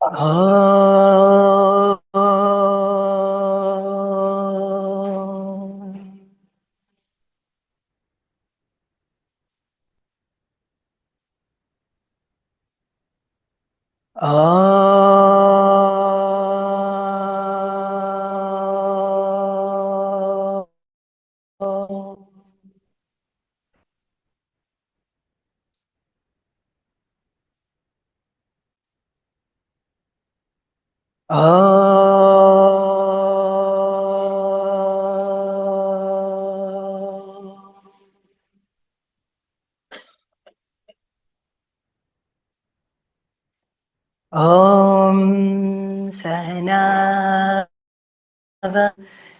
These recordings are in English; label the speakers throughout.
Speaker 1: Om. Om Sahana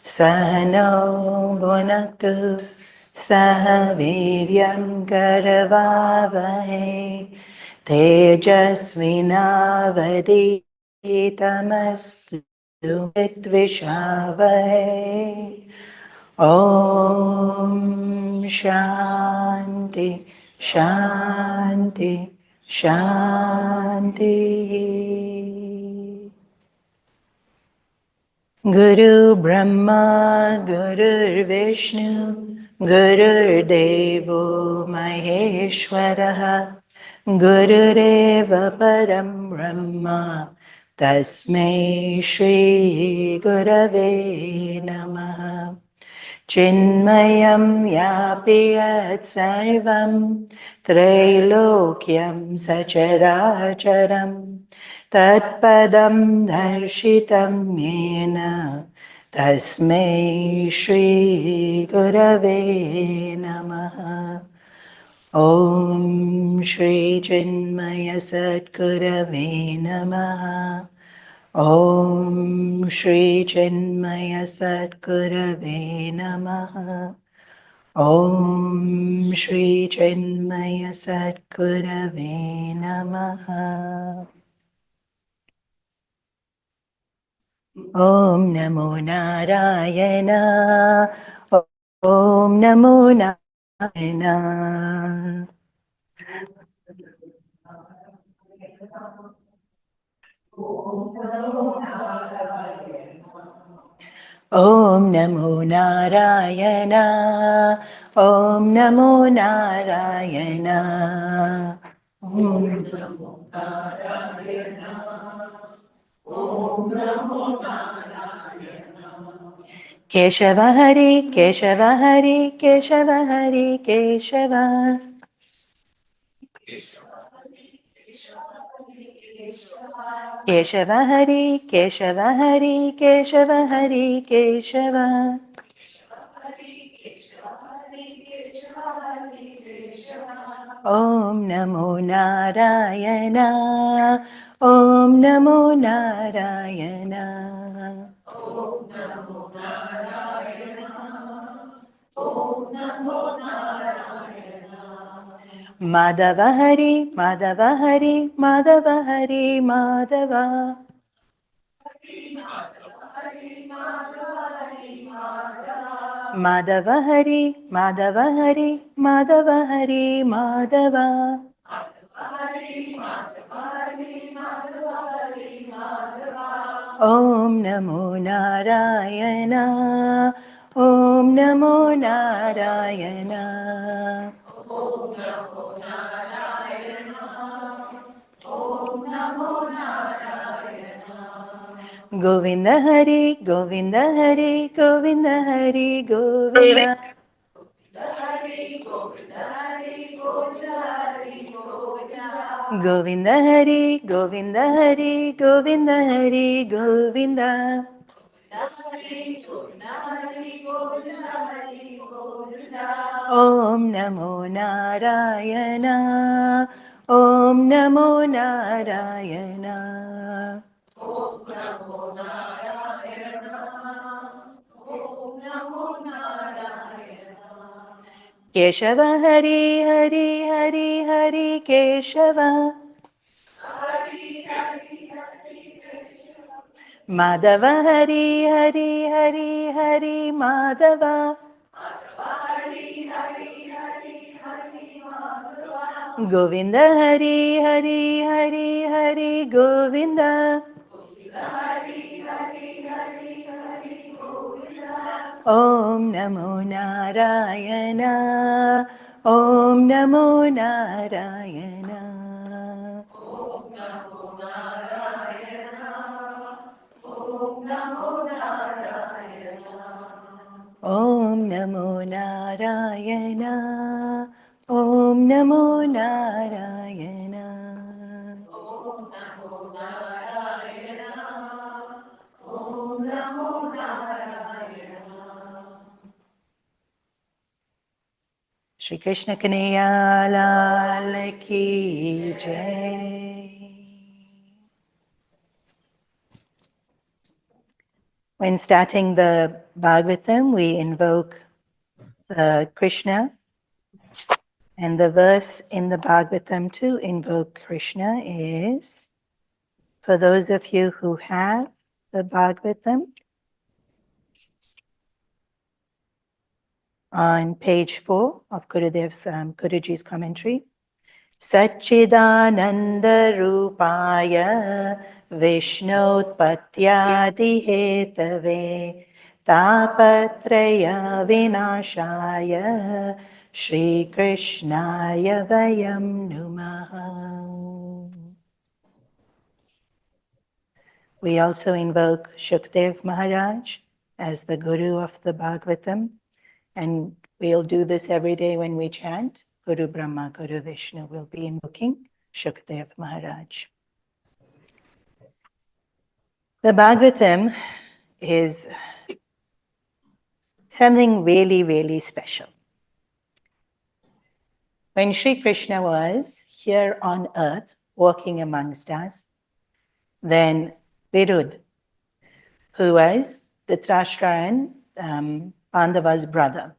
Speaker 1: Sahano Bhunaktu Sahaviryam Karavavahe Tejasvinavaditamastu Vidvishavahe. Om Shanti Shanti Shanti. Guru Brahma Guru Vishnu Guru Devo Maheshwaraha Gurureva Param Brahma Tasmai Shri Gurave Namaha. Chinmayam yapi yat sarvam Trailokyam sacharacharam Tatpadam darshitam yena Tasmai Shri Gurave Namaha. Om Shri Chinmaya Satgurave Namaha. Om Shri Chinmaya Satgurave Namaha. Om Shri Chinmaya Satgurave Namaha. Om Namo Narayana. Om Namo Narayana. Om Namo Narayana. Om Namo Narayana. Om Keshava Hari, Keshava Hari, Keshava Hari, Keshava. Keshava Hari, Keshava Hari, Keshava Hari, Keshava. Om Namo Narayana. Om Namo Narayana. Madhava Hari, Madhava Hari, Madhava Hari, Madhava. Madhava Hari, Madhava Hari, Madhava Hari, Madhava. Om Namo Narayana. Om Namo Narayana. Govinda Hari, Govinda Hari, Govinda Hari, Govinda. Govinda Hari, Govinda Hari, Govinda Hari, Govinda. Om Namo Narayana. Om Namo Narayana. Keshava Hari, Hari, Hari, Hari, Keshava. Madhava Hari, Hari, Hari, Hari, Madhava. Govinda Hari Hari Hari Hari Govinda. Om Namo Narayana. Om Namo Narayana. Om Namo Narayana. Om Namo Narayana. Shri Krishna Kanhaiya Lal Ki Jai. When starting the Bhagavatam, we invoke Krishna, and the verse in the Bhagavatam to invoke Krishna is, for those of you who have the Bhagavatam, on page 4 of Guruji's commentary, Satchidananda Rupaya Vishnotpatyadi Hetave Tapatraya Vinashaya Shri Krishnaya Vayam Numaha. We also invoke Shukdev Maharaj as the Guru of the Bhagavatam, and we'll do this every day when we chant. Guru Brahma, Guru Vishnu will be invoking Shukdev Maharaj. The Bhagavatam is something really, really special. When Sri Krishna was here on earth, walking amongst us, then Virud, who was Dhritarashtra and Pandava's brother,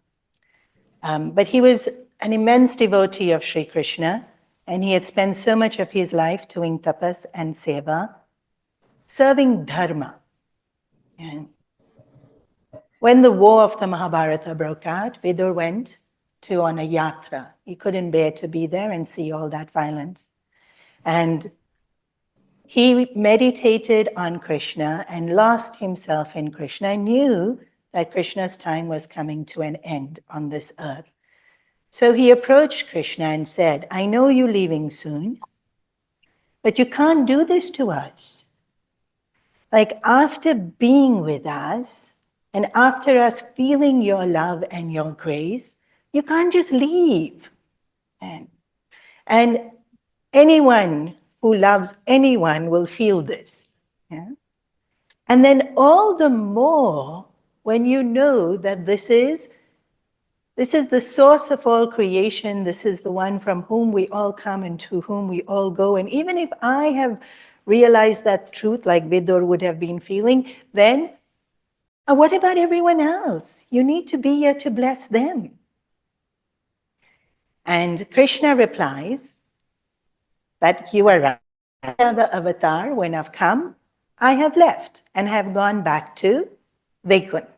Speaker 1: but he was an immense devotee of Sri Krishna, and he had spent so much of his life doing tapas and seva, serving dharma. And when the war of the Mahabharata broke out, Vidur went on a yatra. He couldn't bear to be there and see all that violence. And he meditated on Krishna and lost himself in Krishna and knew that Krishna's time was coming to an end on this earth. So he approached Krishna and said, I know you're leaving soon, but you can't do this to us. Like, after being with us and after us feeling your love and your grace, you can't just leave. And anyone who loves anyone will feel this. Yeah? And then all the more when you know that this is the source of all creation. This is the one from whom we all come and to whom we all go. And even if I have realized that truth, like Vidur would have been feeling, then what about everyone else? You need to be here to bless them. And Krishna replies that you are right. The avatar, when I've come, I have left and have gone back to Vaikuntha.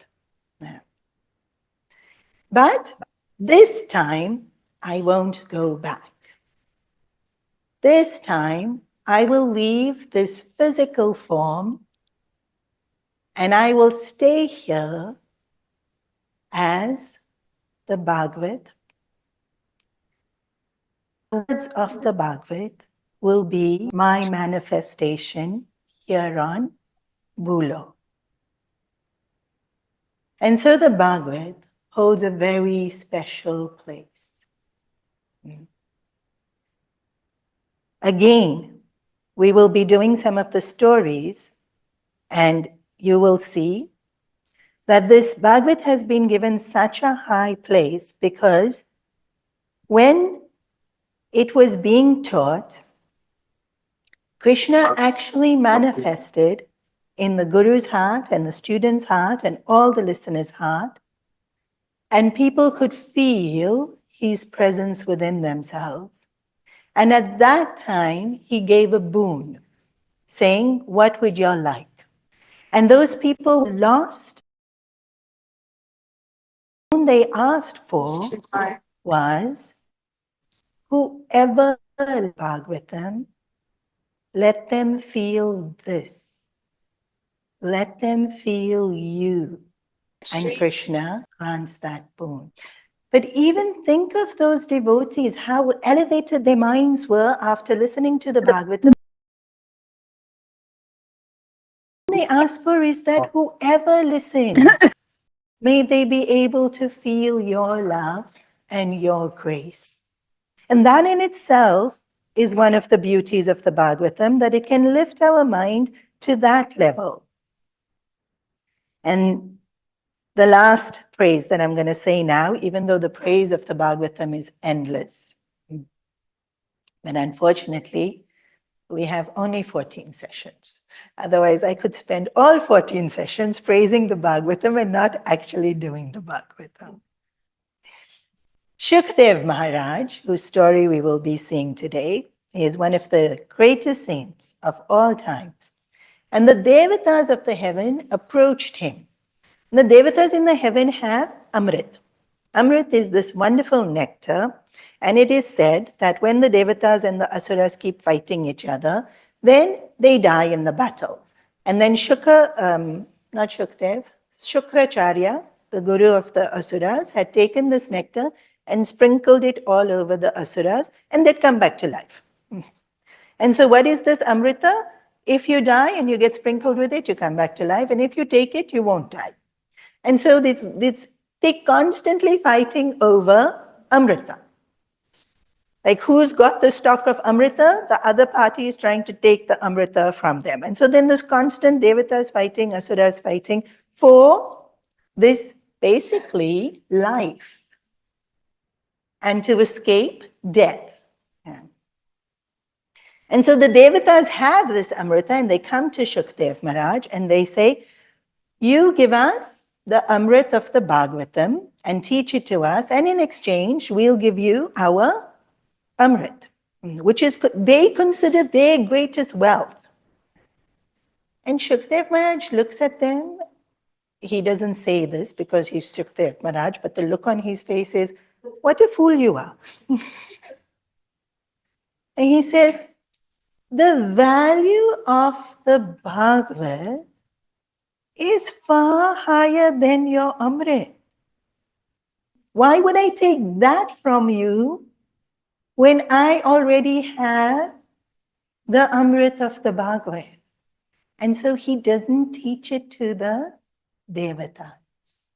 Speaker 1: But this time, I won't go back. This time, I will leave this physical form and I will stay here as the Bhagavat. The words of the Bhagavat will be my manifestation here on Bhulo. And so the Bhagavat holds a very special place. Again, we will be doing some of the stories, and you will see that this Bhagavat has been given such a high place because when it was being taught, Krishna actually manifested in the Guru's heart and the student's heart and all the listeners' heart, and people could feel his presence within themselves. And at that time, he gave a boon, saying, what would you like? And those people lost. The boon they asked for was whoever Bhagavatam, let them feel this. Let them feel you. And Krishna grants that boon. But even think of those devotees, how elevated their minds were after listening to the Bhagavatam. They ask for is that whoever listens, may they be able to feel your love and your grace. And that in itself is one of the beauties of the Bhagavatam, that it can lift our mind to that level. And the last praise that I'm going to say now, even though the praise of the Bhagavatam is endless, but unfortunately, we have only 14 sessions. Otherwise, I could spend all 14 sessions praising the Bhagavatam and not actually doing the Bhagavatam. Shukdev Maharaj, whose story we will be seeing today, is one of the greatest saints of all times. And the devatas of the heaven approached him. The devatas in the heaven have Amrit. Amrit is this wonderful nectar, and it is said that when the devatas and the asuras keep fighting each other, then they die in the battle. And then Shukracharya, the guru of the asuras, had taken this nectar and sprinkled it all over the asuras, and they'd come back to life. And so what is this Amrita? If you die and you get sprinkled with it, you come back to life. And if you take it, you won't die. And so they constantly fighting over Amrita. Like who's got the stock of Amrita? The other party is trying to take the Amrita from them. And so then this constant devatas fighting, asuras fighting for this basically life and to escape death. Yeah. And so the devatas have this Amrita and they come to Shukdev Maharaj and they say, you give us the Amrit of the Bhagavatam and teach it to us, and in exchange, we'll give you our Amrit, which is, they consider their greatest wealth. And Shukdev Maharaj looks at them. He doesn't say this because he's Shukdev Maharaj, but the look on his face is, what a fool you are. And he says, the value of the Bhagavad is far higher than your Amrit. Why would I take that from you when I already have the Amrit of the Bhagavad? And so he doesn't teach it to the devatas.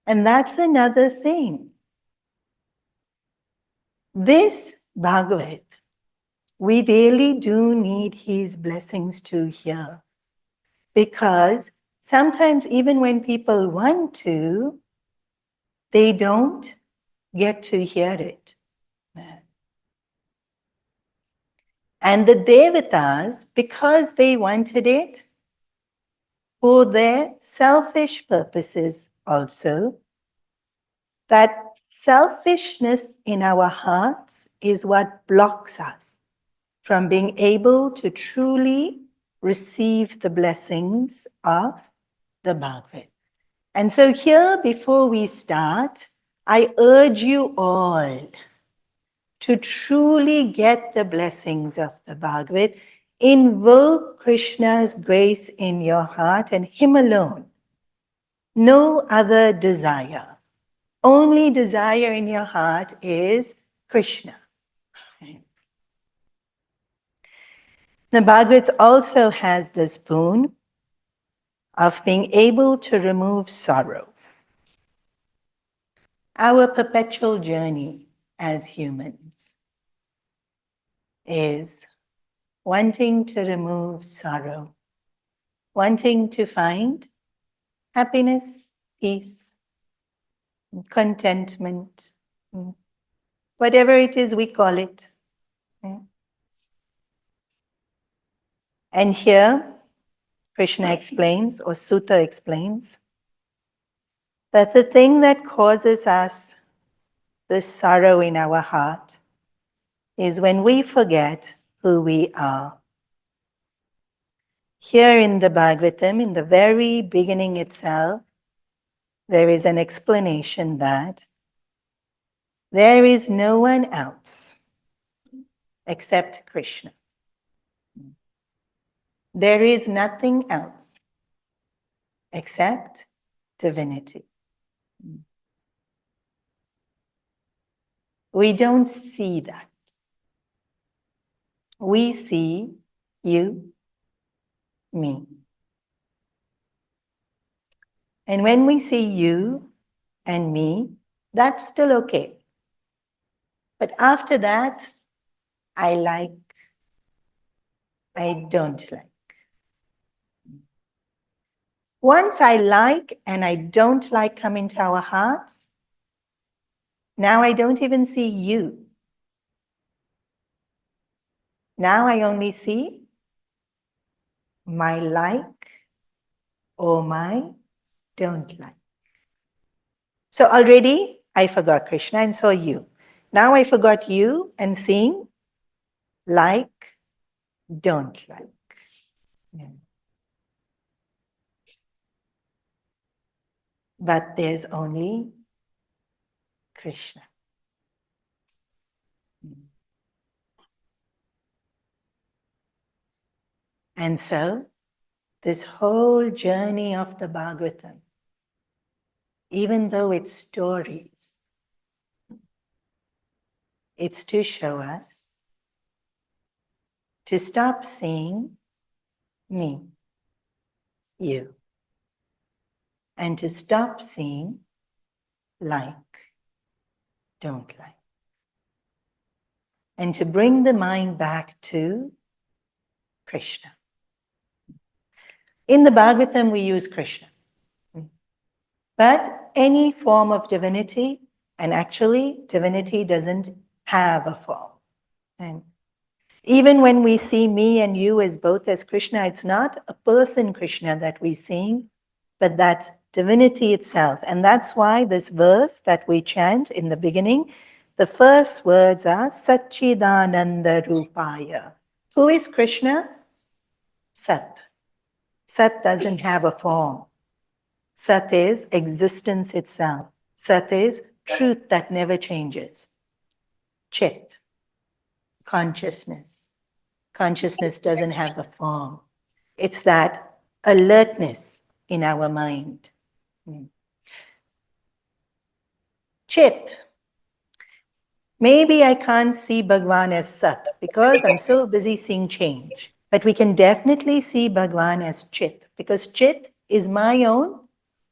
Speaker 1: And that's another thing. This Bhagavad, we really do need his blessings to hear. Because sometimes even when people want to, they don't get to hear it. And the devatas, because they wanted it for their selfish purposes also, that selfishness in our hearts is what blocks us from being able to truly receive the blessings of the Bhagavad. And so here, before we start, I urge you all to truly get the blessings of the Bhagavad. Invoke Krishna's grace in your heart and him alone. No other desire. Only desire in your heart is Krishna. The Bhagavad also has this boon of being able to remove sorrow. Our perpetual journey as humans is wanting to remove sorrow, wanting to find happiness, peace, contentment, whatever it is we call it. And here, Krishna explains, or Sutta explains, that the thing that causes us this sorrow in our heart is when we forget who we are. Here in the Bhagavatam, in the very beginning itself, there is an explanation that There is no one else except Krishna. There is nothing else except divinity. We don't see that. We see you, me. And when we see you and me, that's still okay. But after that, I like, I don't like. Once I like and I don't like come into our hearts, now I don't even see you. Now I only see my like or my don't like. So already I forgot Krishna and saw you. Now I forgot you and seeing like, don't like. Yeah. But there's only Krishna. And so this whole journey of the Bhagavatam, even though it's stories, it's to show us to stop seeing me, you, and to stop seeing like, don't like. And to bring the mind back to Krishna. In the Bhagavatam, we use Krishna. But any form of divinity, and actually divinity doesn't have a form. And even when we see me and you as both as Krishna, it's not a person Krishna that we're seeing, but that's divinity itself. And that's why this verse that we chant in the beginning, the first words are Satchidananda Rupaya. Who is Krishna? Sat. Sat doesn't have a form. Sat is existence itself. Sat is truth that never changes. Chit, consciousness. Consciousness doesn't have a form. It's that alertness in our mind. Chit. Maybe I can't see Bhagwan as Sat because I'm so busy seeing change. But we can definitely see Bhagwan as Chit because Chit is my own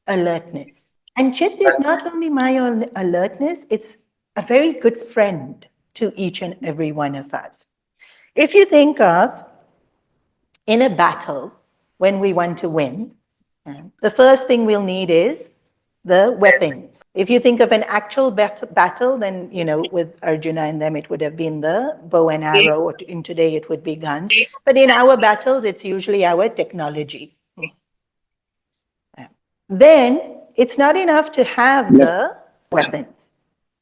Speaker 1: alertness. And Chit is not only my own alertness, it's a very good friend to each and every one of us. If you think of in a battle, when we want to win, the first thing we'll need is the weapons. If you think of an actual battle, then, with Arjuna and them, it would have been the bow and arrow, or in today it would be guns. But in our battles, it's usually our technology. Then it's not enough to have the weapons.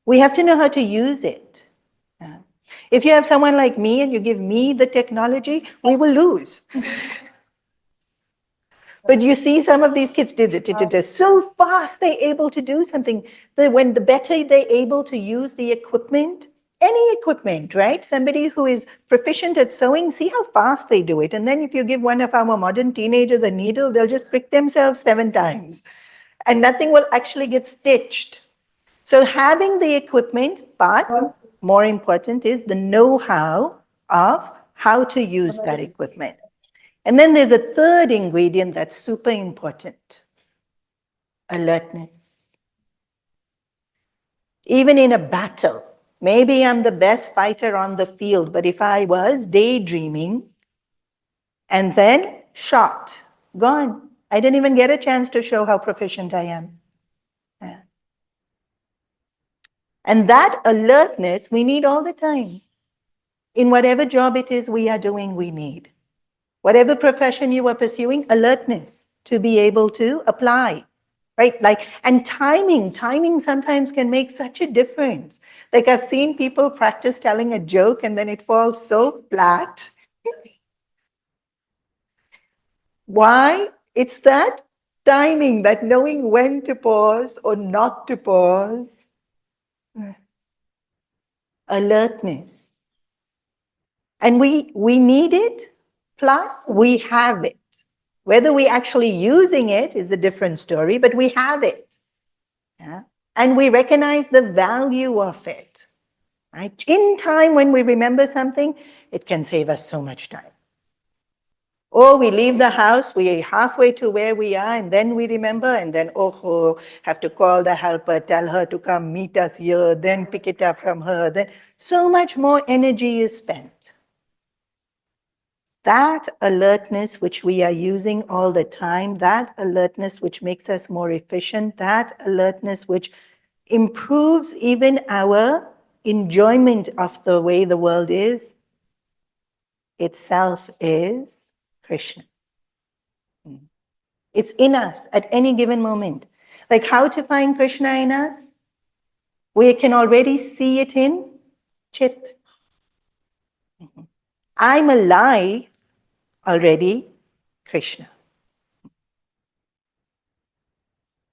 Speaker 1: We have to know how to use it. If you have someone like me and you give me the technology, we will lose. But you see some of these kids they're so fast, they're able to do something. When the better they're able to use the equipment, any equipment, right? Somebody who is proficient at sewing, see how fast they do it. And then if you give one of our modern teenagers a needle, they'll just prick themselves 7 times. And nothing will actually get stitched. So having the equipment, but more important is the know-how of how to use that equipment. And then there's a third ingredient that's super important. Alertness. Even in a battle, maybe I'm the best fighter on the field, but if I was daydreaming and then shot, gone. I didn't even get a chance to show how proficient I am. Yeah. And that alertness we need all the time. In whatever job it is we are doing, we need. Whatever profession you are pursuing, alertness to be able to apply, right? And timing sometimes can make such a difference. Like I've seen people practice telling a joke and then it falls so flat. Why? It's that timing, that knowing when to pause or not to pause. alertness. And we need it, plus we have it. Whether we're actually using it is a different story, but we have it. Yeah? And we recognize the value of it. Right? In time, when we remember something, it can save us so much time. Or we leave the house, we are halfway to where we are, and then we remember, and then, have to call the helper, tell her to come meet us here, then pick it up from her. Then so much more energy is spent. That alertness which we are using all the time, that alertness which makes us more efficient, that alertness which improves even our enjoyment of the way the world is, itself is Krishna. It's in us at any given moment. Like how to find Krishna in us? We can already see it in Chit. I'm alive already, Krishna.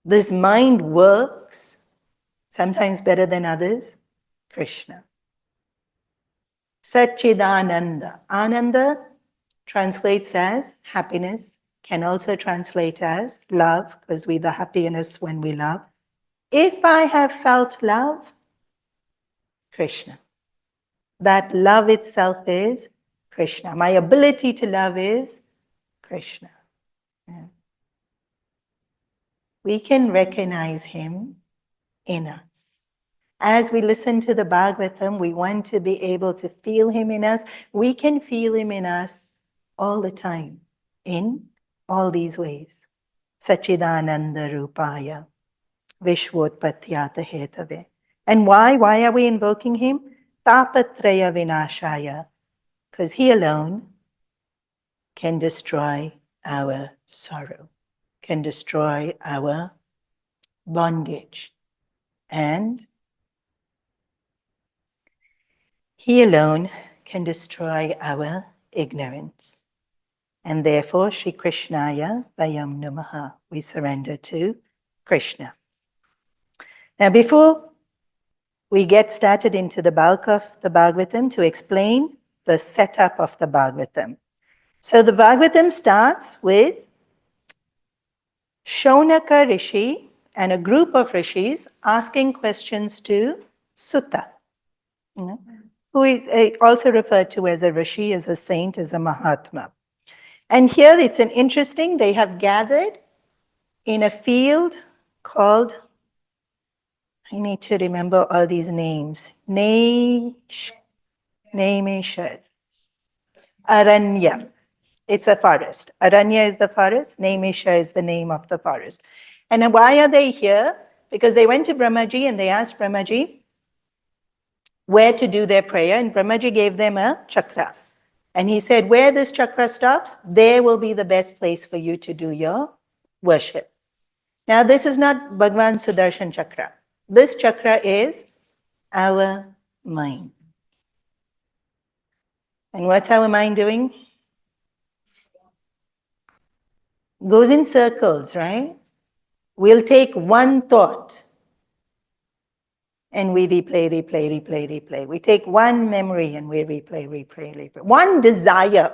Speaker 1: This mind works, sometimes better than others, Krishna. Satchidananda. Ananda translates as happiness, can also translate as love, because we're the happiness when we love. If I have felt love, Krishna. That love itself is Krishna. My ability to love is Krishna. Yeah. We can recognize him in us. As we listen to the Bhagavatam, we want to be able to feel him in us. We can feel him in us all the time, in all these ways. Sachidananda Rupaya, Vishwotpatyata Hetave. And why? Why are we invoking him? Tapatraya Vinashaya. Because he alone can destroy our sorrow, can destroy our bondage. And he alone can destroy our ignorance. And therefore, Shri Krishnaya Vayam Namaha, we surrender to Krishna. Now, before we get started into the bulk of the Bhagavatam, to explain the setup of the Bhagavatam. So the Bhagavatam starts with Shaunaka Rishi and a group of rishis asking questions to Sutta, who is also referred to as a rishi, as a saint, as a Mahatma. And here it's an interesting, they have gathered in a field called, I need to remember all these names, Nemeshar, Aranya. It's a forest. Aranya is the forest, Nemesha is the name of the forest. And why are they here? Because they went to Brahmaji and they asked Brahmaji where to do their prayer, and Brahmaji gave them a chakra. And he said, where this chakra stops, there will be the best place for you to do your worship. Now, this is not Bhagavan Sudarshan chakra. This chakra is our mind. And what's our mind doing? Goes in circles, right? We'll take one thought and we replay. We take one memory and we replay. One desire,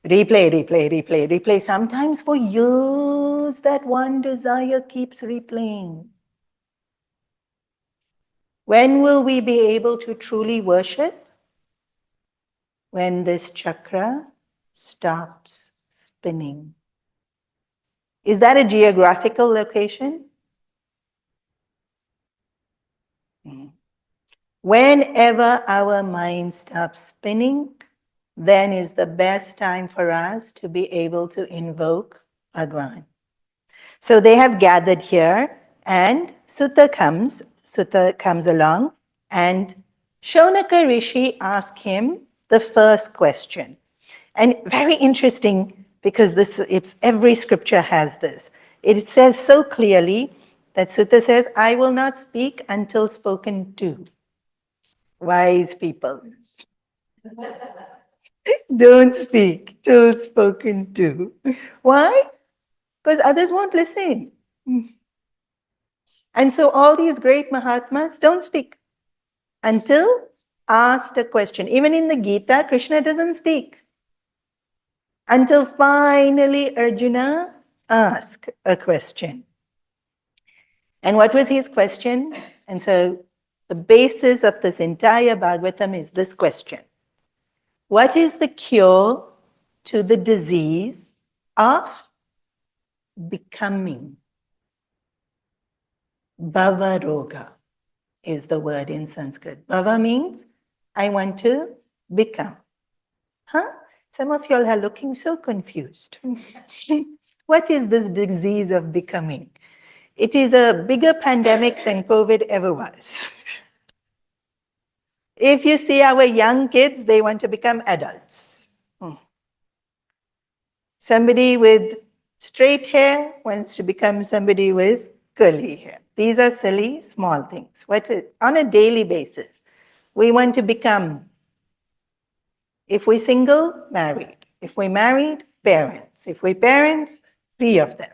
Speaker 1: replay. Sometimes for years, that one desire keeps replaying. When will we be able to truly worship? When this chakra stops spinning. Is that a geographical location? Whenever our mind stops spinning, then is the best time for us to be able to invoke Bhagavan. So they have gathered here, and Sutta comes along, and Shaunaka Rishi asks him the first question. And very interesting, because it's every scripture has this. It says so clearly that Sutta says, I will not speak until spoken to. Wise people. Don't speak till spoken to. Why? Because others won't listen. And so all these great Mahatmas don't speak until asked a question. Even in the Gita, Krishna doesn't speak until finally Arjuna asked a question. And what was his question? And so the basis of this entire Bhagavatam is this question. What is the cure to the disease of becoming? Bhavaroga is the word in Sanskrit. Bhava means I want to become. Huh? Some of y'all are looking so confused. What is this disease of becoming? It is a bigger pandemic than COVID ever was. If you see our young kids, they want to become adults. Somebody with straight hair wants to become somebody with curly hair. These are silly, small things. What's it? On a daily basis, we want to become, if we're single, married. If we're married, parents. If we're parents, 3 of them.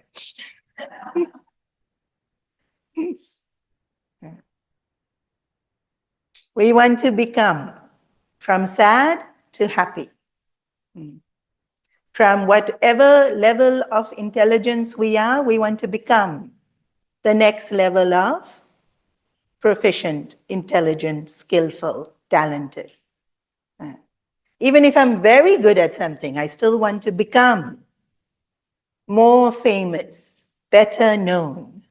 Speaker 1: We want to become from sad to happy. From whatever level of intelligence we are, we want to become the next level of proficient, intelligent, skillful, talented. Even if I'm very good at something, I still want to become more famous, better known.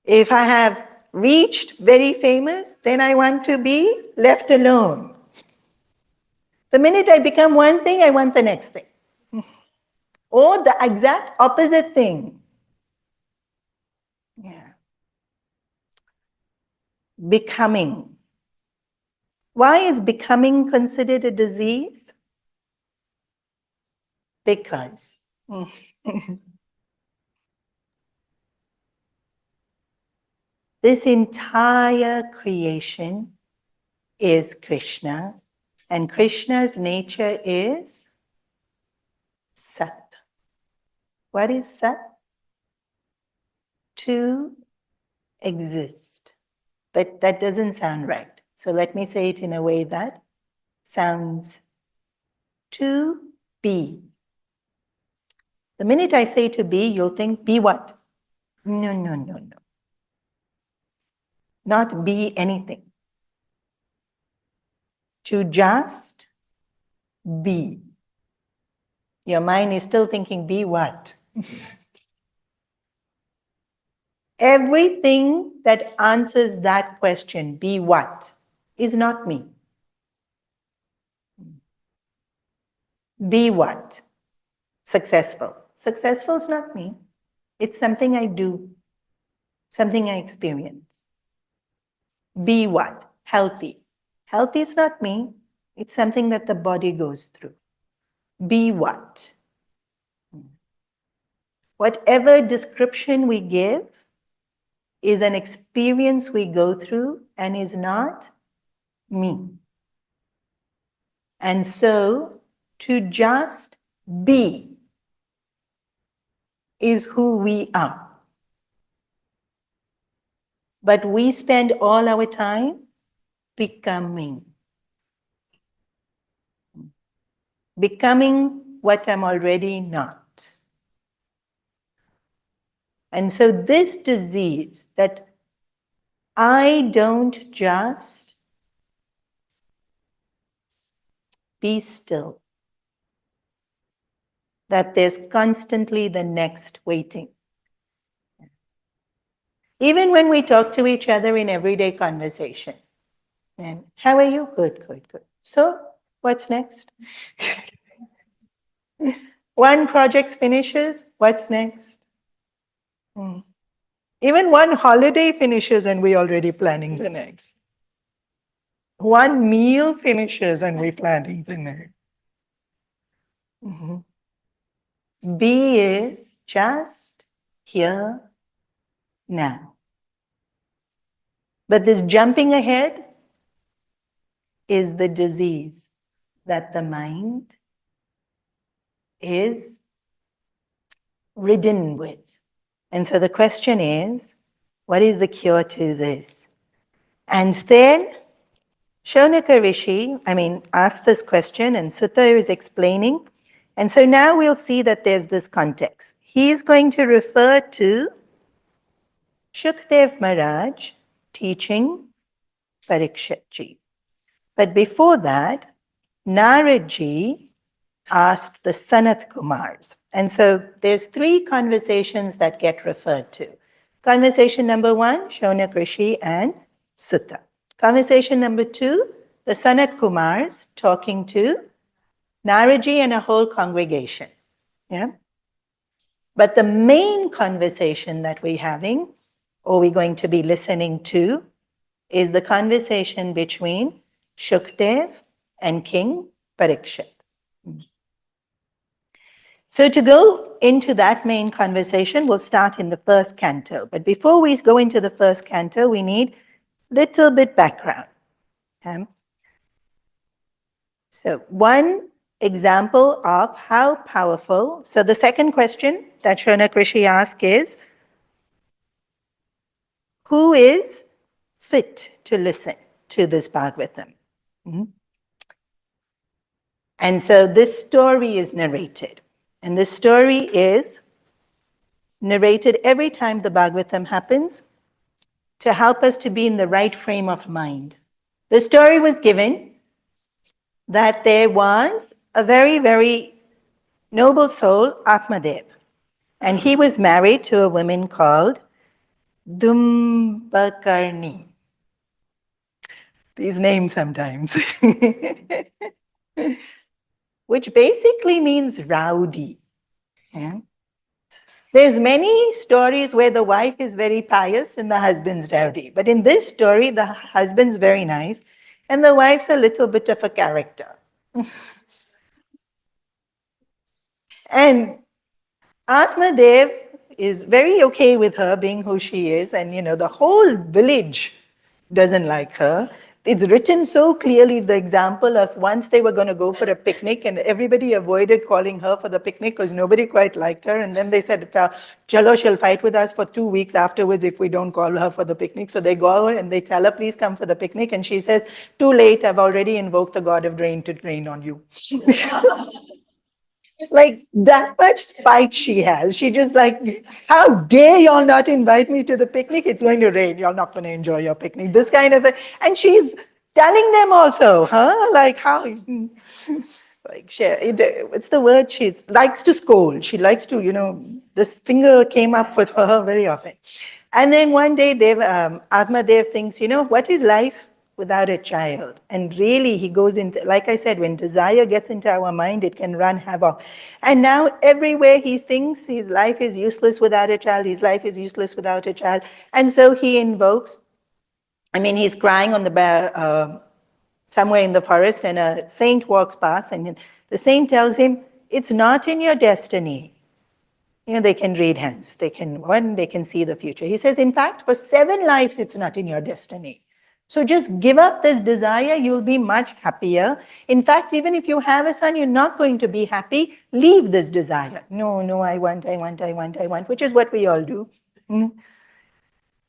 Speaker 1: If I have reached very famous, then I want to be left alone. The minute I become one thing, I want the next thing. Or the exact opposite thing. Yeah. Becoming. Why is becoming considered a disease? Because this entire creation is Krishna, and Krishna's nature is Sat. What is Sat? To exist. But that doesn't sound right. So let me say it in a way that sounds to be. The minute I say to be, you'll think, be what? No, no, no, no. Not be anything. To just be. Your mind is still thinking, be what? Everything that answers that question, be what, is not me. Be what? Successful. Successful is not me. It's something I do, something I experience. Be what? Healthy. Healthy is not me. It's something that the body goes through. Be what? Whatever description we give is an experience we go through and is not me. And so, to just be is who we are. But we spend all our time becoming. Becoming what I'm already not. And so this disease that I don't just be still, that there's constantly the next waiting. Even when we talk to each other in everyday conversation, and how are you? Good, good, good. So, what's next? One project finishes, what's next? Even one holiday finishes and we're already planning the next. One meal finishes and we're planning the next. Be is just here now. But this jumping ahead is the disease that the mind is ridden with. And so the question is, what is the cure to this? And then Shaunaka Rishi, asked this question, and Sutta is explaining. And so now we'll see that there's this context. He is going to refer to Shukdev Maharaj teaching Parikshit ji. But before that, Narad ji asked the Sanat Kumars. And so there's three conversations that get referred to. Conversation number one, Shaunak Rishi and Sutta. Conversation number two, the Sanat Kumars talking to Naraji and a whole congregation. Yeah. But the main conversation that we're having, or we're going to be listening to, is the conversation between Shukdev and King Parikshit. So to go into that main conversation, we'll start in the first canto. But before we go into the first canto, we need a little bit background. Okay? So one example of how powerful, so the second question that Shaunak Rishi asked is, who is fit to listen to this Bhagavatam? And so this story is narrated. And this story is narrated every time the Bhagavatam happens to help us to be in the right frame of mind. The story was given that there was a very, very noble soul, Atmadev, and he was married to a woman called Dumbakarni. These names sometimes. Which basically means rowdy. Yeah? There's many stories where the wife is very pious and the husband's rowdy. But in this story, the husband's very nice and the wife's a little bit of a character. And Atmadev is very okay with her being who she is, and the whole village doesn't like her. It's written so clearly, the example of once they were going to go for a picnic and everybody avoided calling her for the picnic because nobody quite liked her. And then they said, Chalo, she'll fight with us for 2 weeks afterwards if we don't call her for the picnic. So they go and they tell her, please come for the picnic. And she says, too late, I've already invoked the god of rain to rain on you. Like that much spite she has. She just like, how dare y'all not invite me to the picnic? It's going to rain. You're not going to enjoy your picnic. This kind of and she's telling them also, like how, like what's the word? She likes to scold. She likes to, this finger came up with her very often. And then one day Atmadev thinks, what is life without a child? And really he goes into, like I said, when desire gets into our mind, it can run havoc. And now everywhere he thinks his life is useless without a child, his life is useless without a child. And so he invokes, he's crying on the somewhere in the forest, and a saint walks past, and the saint tells him, it's not in your destiny. They can read hands, they can see the future. He says, in fact, for 7 lives, it's not in your destiny. So just give up this desire, you'll be much happier. In fact, even if you have a son, you're not going to be happy. Leave this desire. No, I want, which is what we all do.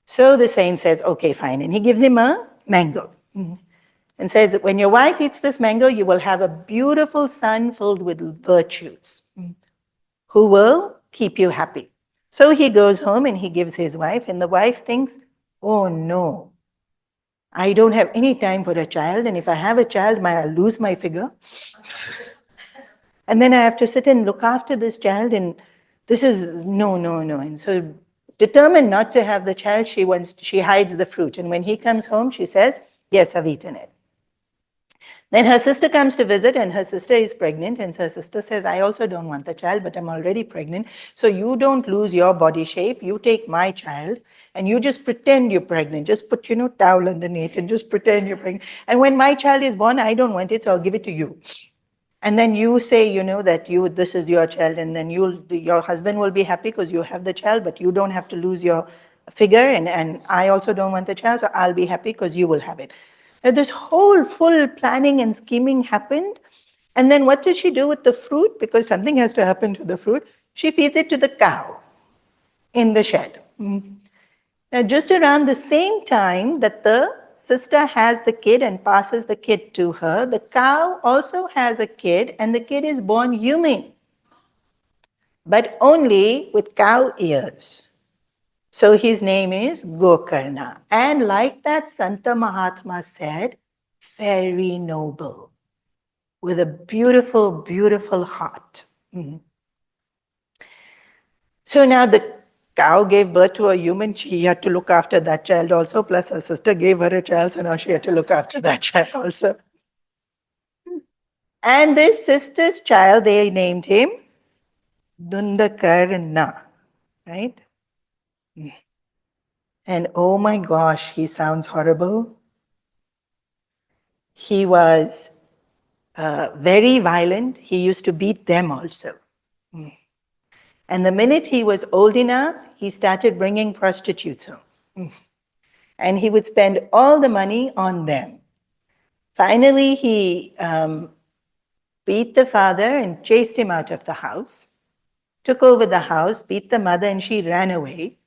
Speaker 1: So the saint says, okay, fine. And he gives him a mango. And says that when your wife eats this mango, you will have a beautiful son filled with virtues who will keep you happy. So he goes home and he gives his wife, and the wife thinks, oh no, I don't have any time for a child, and if I have a child, I'll lose my figure. And then I have to sit and look after this child, and this is no. And so determined not to have the child, she hides the fruit. And when he comes home, she says, yes, I've eaten it. Then her sister comes to visit, and her sister is pregnant, and her sister says, I also don't want the child, but I'm already pregnant. So you don't lose your body shape. You take my child, and you just pretend you're pregnant. Just put, towel underneath and just pretend you're pregnant. And when my child is born, I don't want it, so I'll give it to you. And then you say, that this is your child, and then your husband will be happy because you have the child, but you don't have to lose your figure, and I also don't want the child, so I'll be happy because you will have it. Now, this whole full planning and scheming happened. And then what did she do with the fruit? Because something has to happen to the fruit. she feeds it to the cow in the shed. Now, just around the same time that the sister has the kid and passes the kid to her, the cow also has a kid, and the kid is born human, but only with cow ears. So his name is Gokarna. And like that Santa Mahatma said, very noble, with a beautiful, beautiful heart. So now the cow gave birth to a human. She had to look after that child also, plus her sister gave her a child, so now she had to look after that child also. And this sister's child, they named him Dundakarna, right? And oh my gosh, he sounds horrible. He was very violent. He used to beat them also. And the minute he was old enough, he started bringing prostitutes home. And he would spend all the money on them. Finally, he beat the father and chased him out of the house, took over the house, beat the mother, and she ran away.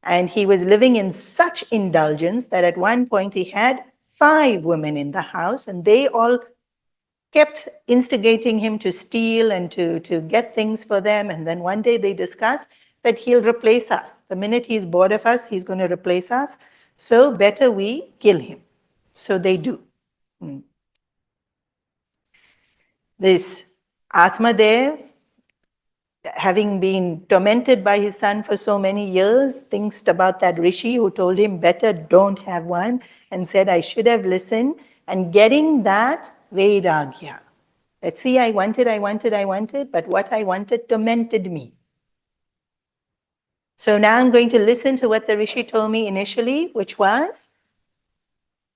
Speaker 1: And he was living in such indulgence that at one point he had 5 women in the house, and they all kept instigating him to steal and to get things for them. And then one day they discussed that he'll replace us. The minute he's bored of us, he's going to replace us. So better we kill him. So they do. This Atmadev, having been tormented by his son for so many years, thinks about that rishi who told him better don't have one, and said, I should have listened. And getting that Vairagya. Let's see, I wanted, but what I wanted tormented me. So now I'm going to listen to what the rishi told me initially, which was,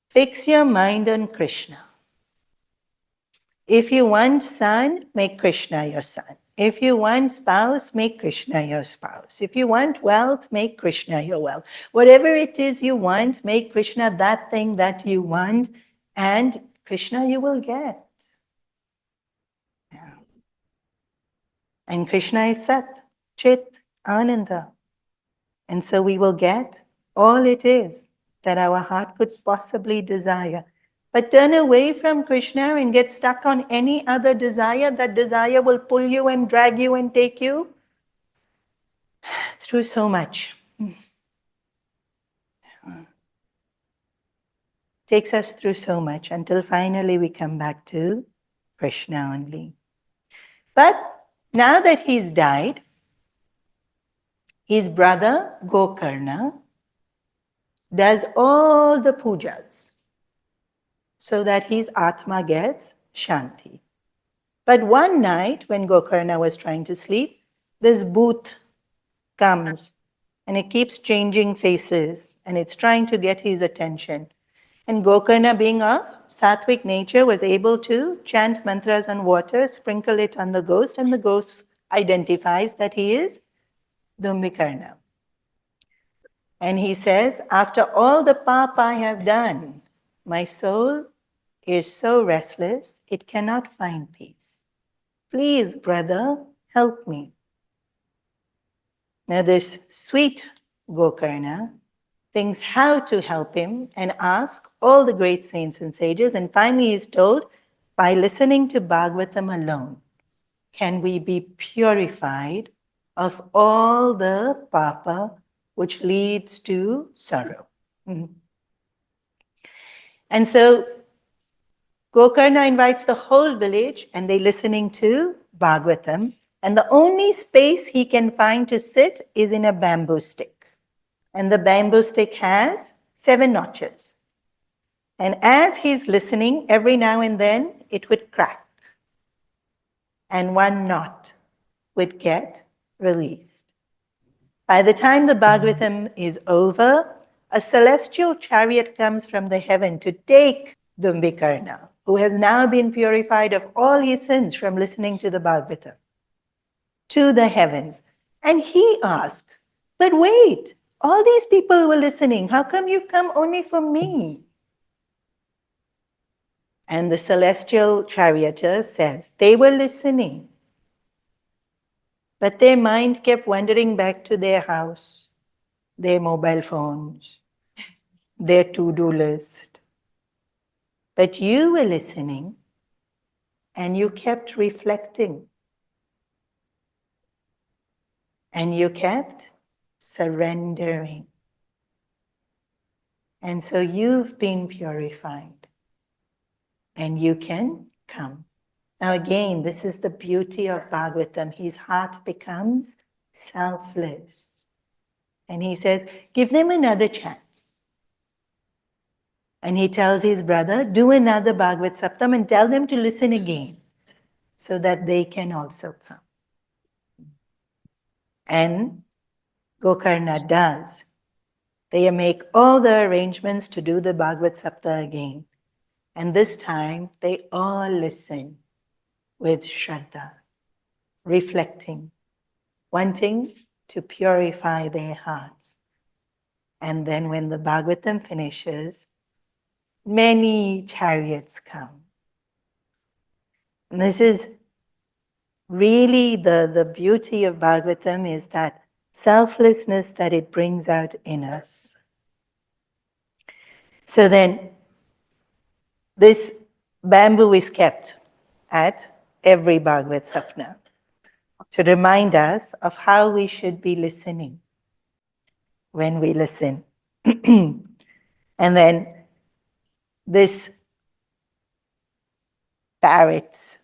Speaker 1: fix your mind on Krishna. If you want son, make Krishna your son. If you want spouse, make Krishna your spouse. If you want wealth, make Krishna your wealth. Whatever it is you want, make Krishna that thing that you want, and Krishna you will get. Yeah. And Krishna is Sat, Chit, Ananda. And so we will get all it is that our heart could possibly desire. But turn away from Krishna and get stuck on any other desire. That desire will pull you and drag you and take you through so much. Takes us through so much until finally we come back to Krishna only. But now that he's died, his brother Gokarna does all the pujas so that his Atma gets Shanti. But one night when Gokarna was trying to sleep, this booth comes and it keeps changing faces and it's trying to get his attention. And Gokarna, being of sattvic nature, was able to chant mantras on water, sprinkle it on the ghost, and the ghost identifies that he is Dhumbikarna. And he says, after all the papa I have done, my soul is so restless, it cannot find peace. Please, brother, help me. Now this sweet Gokarna thinks how to help him and ask all the great saints and sages, and finally is told, by listening to Bhagavatam alone, can we be purified of all the papa which leads to sorrow. And so Gokarna invites the whole village and they're listening to Bhagavatam, and the only space he can find to sit is in a bamboo stick. And the bamboo stick has 7 notches. And as he's listening, every now and then it would crack. And one knot would get released. By the time the Bhagavatam is over, a celestial chariot comes from the heaven to take Dhumbikarna, who has now been purified of all his sins from listening to the Bhagavatam, to the heavens. And he asked, but wait, all these people were listening. How come you've come only for me? And the celestial charioteer says, they were listening But their mind kept wandering back to their house, their mobile phones, their to-do list. But you were listening and you kept reflecting and you kept surrendering. And so you've been purified and you can come. Now again, this is the beauty of Bhagavatam. His heart becomes selfless. And he says, give them another chance. And he tells his brother, do another Bhagavad Saptam and tell them to listen again so that they can also come. And Gokarna does. They make all the arrangements to do the Bhagavad Sapta again. And this time, they all listen with Shraddha, reflecting, wanting to purify their hearts. And then when the Bhagavatam finishes, many chariots come. And this is really the beauty of Bhagavatam, is that selflessness that it brings out in us. So then, this bamboo is kept at every Bhagavad Sapna to remind us of how we should be listening when we listen. And then this parrots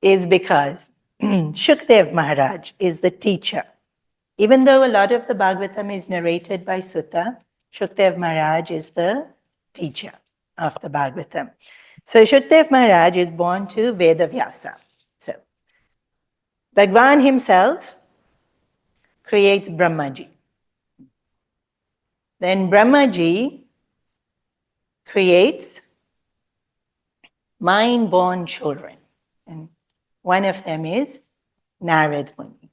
Speaker 1: is because Shukdev Maharaj is the teacher. Even though a lot of the Bhagavatam is narrated by Sutta, Shukdev Maharaj is the teacher of the Bhagavatam. So Shukdev Maharaj is born to Vedavyasa. So Bhagwan himself creates Brahmaji. Then Brahmaji creates mind-born children. And one of them is Narad Muni.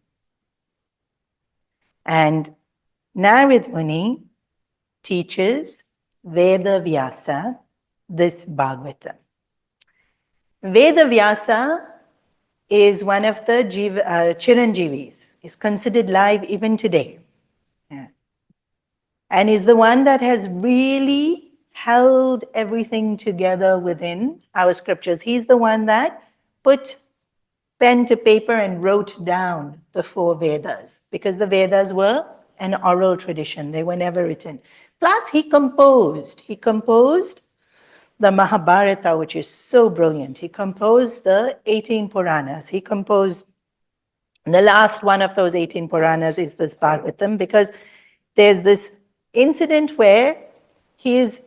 Speaker 1: And Narad Muni teaches Vedavyasa this Bhagavatam. Vedavyasa is one of the Chiranjeevis. Is considered live even today. Yeah. And is the one that has really held everything together within our scriptures. He's the one that put pen to paper and wrote down the 4 Vedas, because the Vedas were an oral tradition. They were never written. Plus, he composed the Mahabharata, which is so brilliant. He composed the 18 Puranas. He composed, the last one of those 18 Puranas is this Bhagavatam, because there's this incident where he's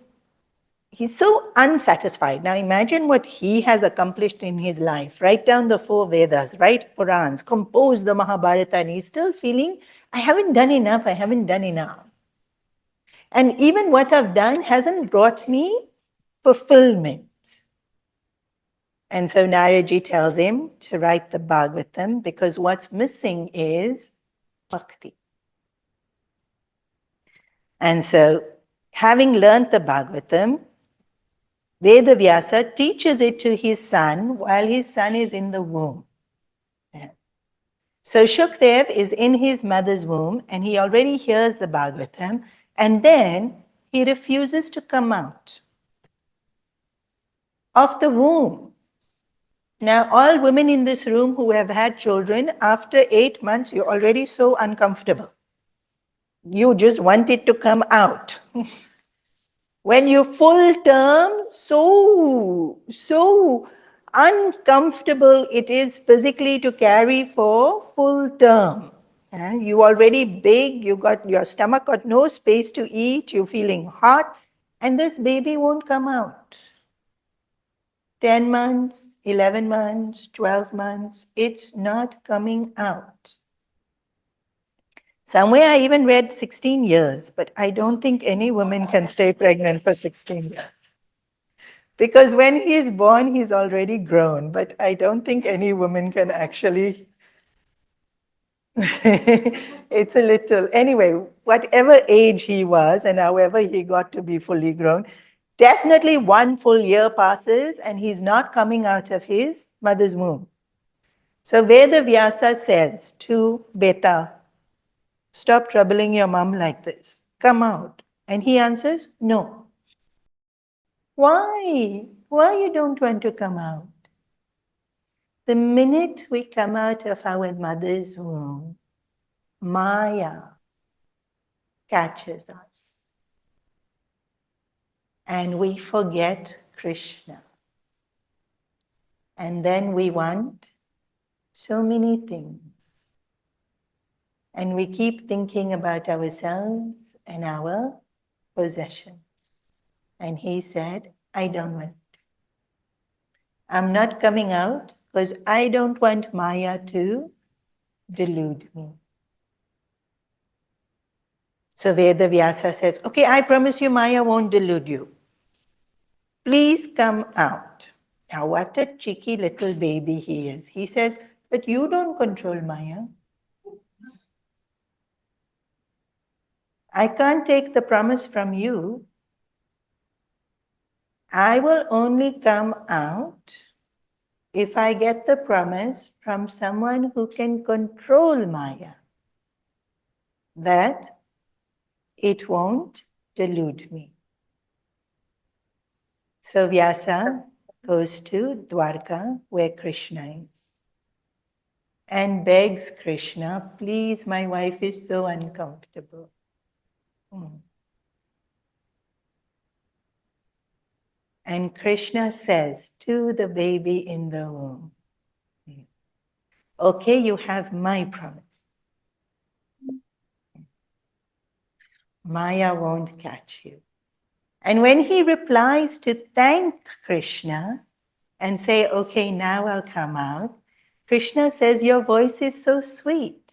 Speaker 1: so unsatisfied. Now imagine what he has accomplished in his life. Write down the 4 Vedas, write Purans, compose the Mahabharata, and he's still feeling, I haven't done enough. And even what I've done hasn't brought me fulfillment. And so Naraji tells him to write the Bhagavatam, because what's missing is Bhakti. And so, having learnt the Bhagavatam, Vedavyasa teaches it to his son while his son is in the womb. Yeah. So Shukdev is in his mother's womb and he already hears the Bhagavatam, and then he refuses to come out of the womb. Now, all women in this room who have had children, after 8 months, you're already so uncomfortable. You just want it to come out. When you're full term, so uncomfortable it is physically to carry for full term. You already big, your stomach got no space to eat, you're feeling hot, and this baby won't come out. 10 months, 11 months, 12 months, it's not coming out. Somewhere I even read 16 years, but I don't think any woman can stay pregnant for 16 years. Because when he's born, he's already grown, but I don't think any woman can actually. It's a little. Anyway, whatever age he was and however he got to be fully grown, definitely 1 full year passes and he's not coming out of his mother's womb. So Vedavyasa says to Beta, stop troubling your mom like this. Come out. And he answers, no. Why? Why you don't want to come out? The minute we come out of our mother's womb, Maya catches us. And we forget Krishna. And then we want so many things. And we keep thinking about ourselves and our possessions. And he said, I don't want. I'm not coming out because I don't want Maya to delude me. So Vedavyasa says, okay, I promise you Maya won't delude you. Please come out. Now what a cheeky little baby he is. He says, but you don't control Maya. I can't take the promise from you. I will only come out if I get the promise from someone who can control Maya, that it won't delude me. So Vyasa goes to Dwarka, where Krishna is, and begs Krishna, please, my wife is so uncomfortable. And Krishna says to the baby in the womb, okay, you have my promise. Maya won't catch you. And when he replies to thank Krishna and say, okay, now I'll come out, Krishna says, your voice is so sweet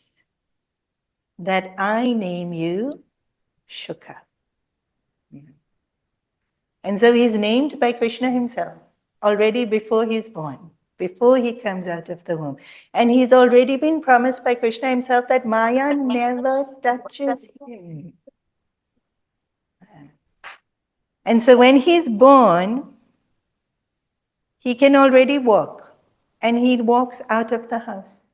Speaker 1: that I name you Shuka. And so he's named by Krishna himself already before he's born, before he comes out of the womb. And he's already been promised by Krishna himself that Maya never touches him. And so when he's born, he can already walk. And he walks out of the house.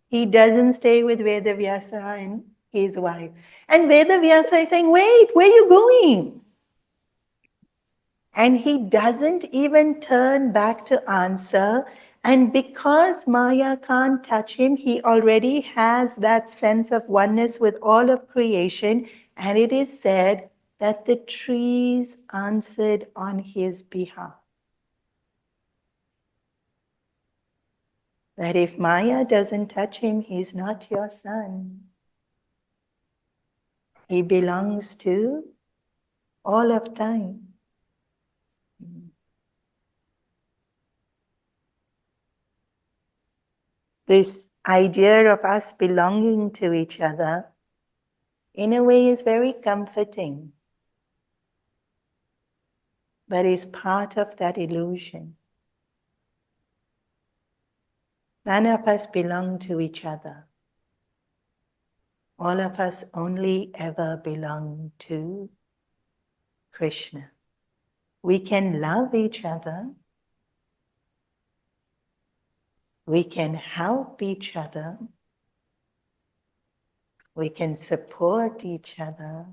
Speaker 1: He doesn't stay with Vedavyasa and his wife. And Vedavyasa is saying, wait, where are you going? And he doesn't even turn back to answer. And because Maya can't touch him, he already has that sense of oneness with all of creation. And it is said that the trees answered on his behalf. That if Maya doesn't touch him, he's not your son. He belongs to all of time. This idea of us belonging to each other, in a way, is very comforting, but is part of that illusion. None of us belong to each other. All of us only ever belong to Krishna. We can love each other. We can help each other. We can support each other,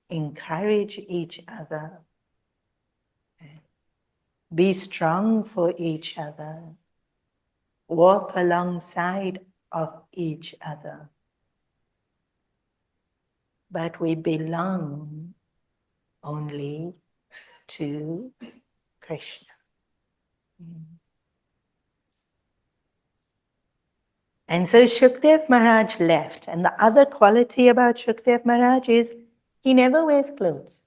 Speaker 1: encourage each other, be strong for each other, walk alongside of each other. But we belong only to Krishna. And so Shukdev Maharaj left. And the other quality about Shukdev Maharaj is he never wears clothes.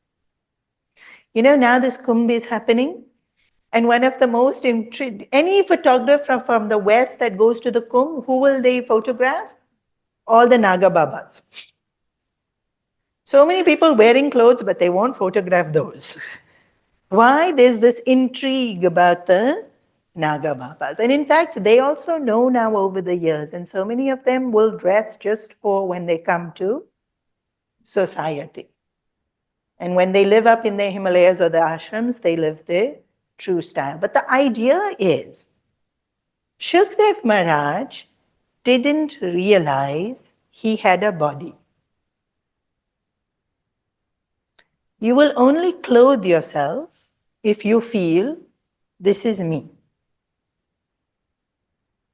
Speaker 1: You know, now this Kumbh is happening. And one of the most any photographer from the West that goes to the Kumbh, who will they photograph? All the Naga Babas. So many people wearing clothes, but they won't photograph those. Why? There's this intrigue about the Naga Babas. And in fact, they also know now over the years, and so many of them will dress just for when they come to society. And when they live up in the Himalayas or the ashrams, they live the true style. But the idea is, Shukdev Maharaj didn't realize he had a body. You will only clothe yourself if you feel, this is me.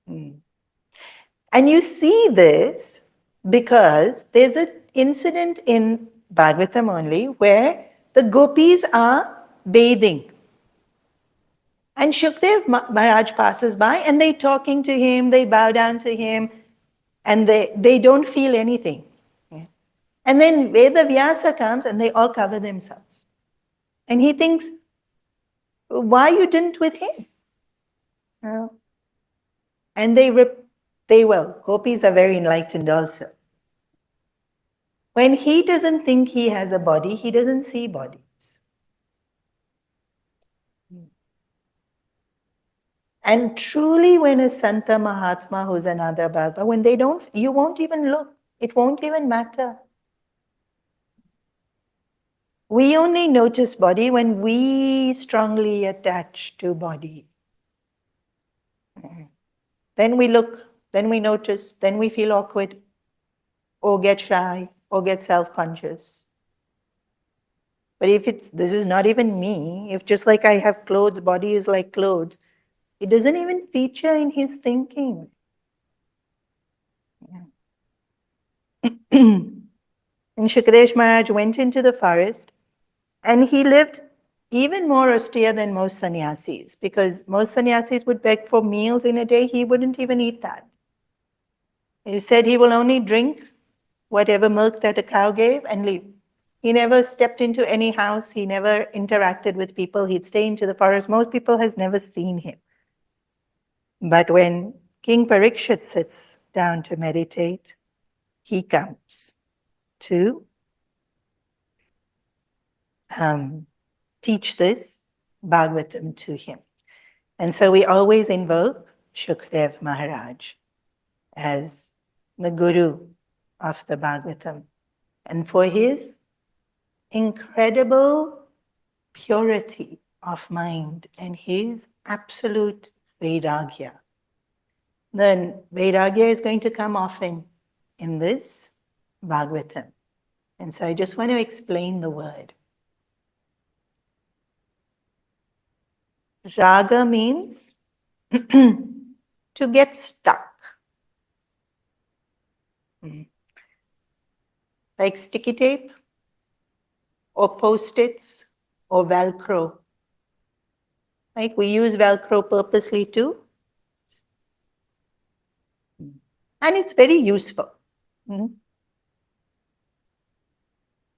Speaker 1: And you see this because there's an incident in Bhagavatam only where the gopis are bathing. And Shukdev Maharaj passes by and they're talking to him, they bow down to him, and they don't feel anything. Yeah. And then Vedavyasa comes and they all cover themselves. And he thinks, why you didn't with him? And gopis are very enlightened also. When he doesn't think he has a body, he doesn't see bodies. And truly when a Santa Mahatma who's another Bhagava, when they don't, you won't even look. It won't even matter. We only notice body when we strongly attach to body. Then we look, then we notice, then we feel awkward, or get shy, or get self-conscious. But if this is not even me, if just like I have clothes, body is like clothes, it doesn't even feature in his thinking. And Shukdev Maharaj went into the forest and he lived even more austere than most sannyasis, because most sannyasis would beg for meals in a day. He wouldn't even eat that. He said he will only drink whatever milk that a cow gave and leave. He never stepped into any house. He never interacted with people. He'd stay into the forest. Most people has never seen him. But when King Parikshit sits down to meditate, he comes to teach this Bhagavatam to him. And so we always invoke Shukdev Maharaj as the guru of the Bhagavatam. And for his incredible purity of mind and his absolute Vairagya. Then Vairagya is going to come often in this Bhagavatam. And so I just want to explain the word. Raga means to get stuck. Like sticky tape, or post-its, or Velcro. Like we use Velcro purposely too. And it's very useful.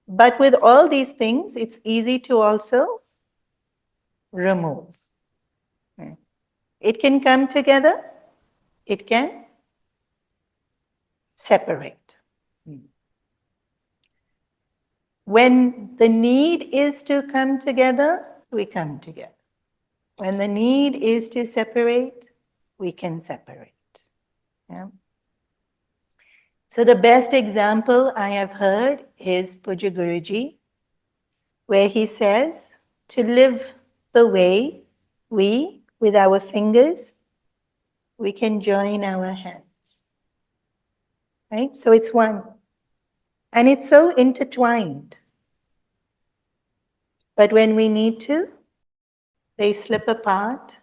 Speaker 1: But with all these things, it's easy to also remove. It can come together, it can separate. When the need is to come together, we come together. When the need is to separate, we can separate. Yeah? So the best example I have heard is Puja Guruji, where he says to live the way we, with our fingers, we can join our hands. Right? So it's one. And it's so intertwined. But when we need to, they slip apart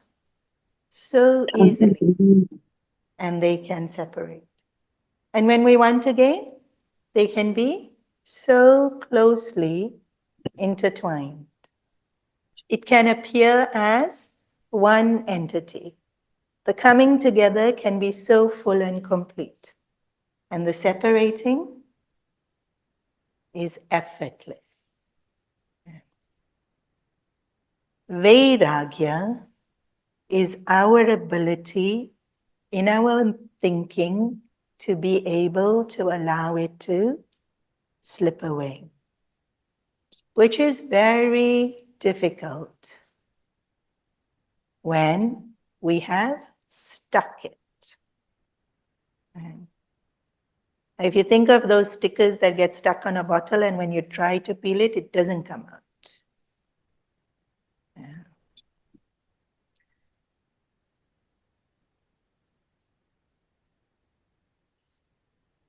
Speaker 1: so easily, and they can separate. And when we want again, they can be so closely intertwined. It can appear as one entity. The coming together can be so full and complete. And the separating is effortless. Vairagya is our ability in our thinking to be able to allow it to slip away, which is very difficult when we have stuck it. If you think of those stickers that get stuck on a bottle and when you try to peel it, it doesn't come out. Yeah.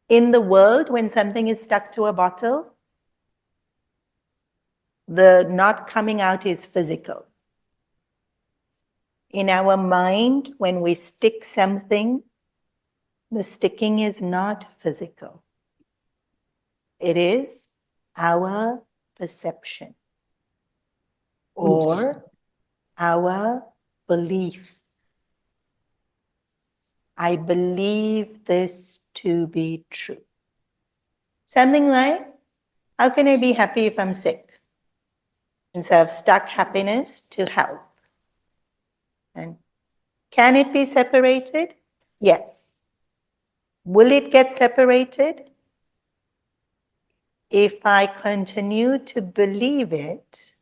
Speaker 1: In the world, when something is stuck to a bottle, the not coming out is physical. In our mind, when we stick something, the sticking is not physical. It is our perception or our belief. I believe this to be true. Something like, how can I be happy if I'm sick? And so I've stuck happiness to health. And can it be separated? Yes. Will it get separated? If I continue to believe it,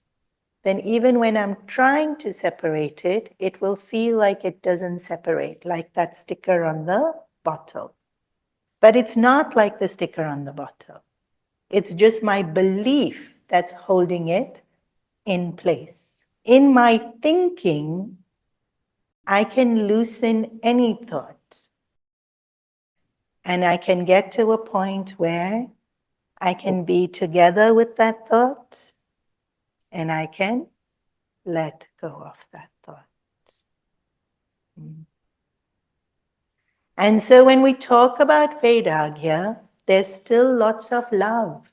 Speaker 1: then even when I'm trying to separate it, it will feel like it doesn't separate, like that sticker on the bottle. But it's not like the sticker on the bottle. It's just my belief that's holding it in place. In my thinking, I can loosen any thought. And I can get to a point where I can be together with that thought and I can let go of that thought. And so when we talk about Vairagya, there's still lots of love.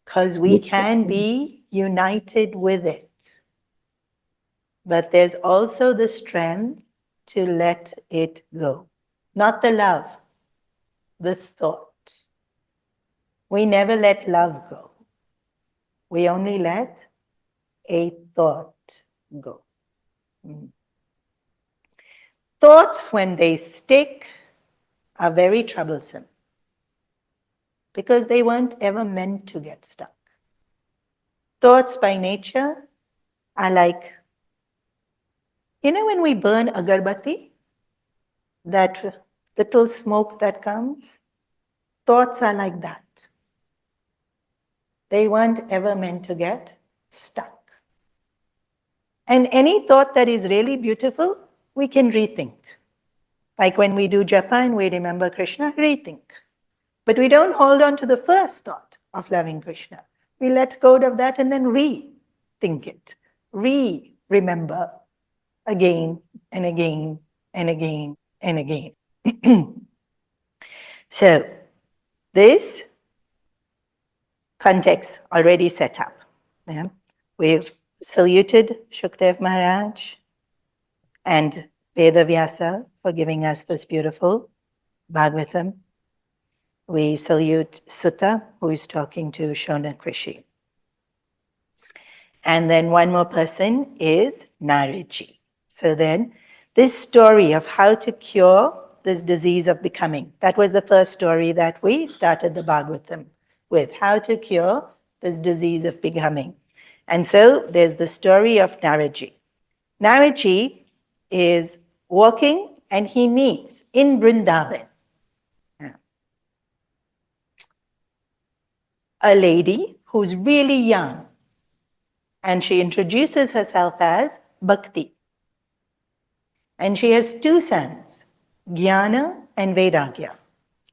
Speaker 1: Because we can be united with it. But there's also the strength to let it go. Not the love, the thought. We never let love go. We only let a thought go. Thoughts, when they stick, are very troublesome because they weren't ever meant to get stuck. Thoughts by nature are like, when we burn agarbatti, that little smoke that comes, thoughts are like that. They weren't ever meant to get stuck. And any thought that is really beautiful, we can rethink. Like when we do japa and we remember Krishna, rethink. But we don't hold on to the first thought of loving Krishna. We let go of that and then rethink it. Remember again and again and again and again. So, this context already set up. Yeah? We've saluted Shukdev Maharaj and Vedavyasa for giving us this beautiful Bhagavatam. We salute Sutta, who is talking to Shona Krishi. And then one more person is Naraji. So then, this story of how to cure this disease of becoming, that was the first story that we started the Bhagavatam with, how to cure this disease of becoming. And so there's the story of Naraji. Naraji is walking and he meets in Vrindavan a lady who's really young. And she introduces herself as Bhakti. And she has two sons, Gyaan and Vairagya.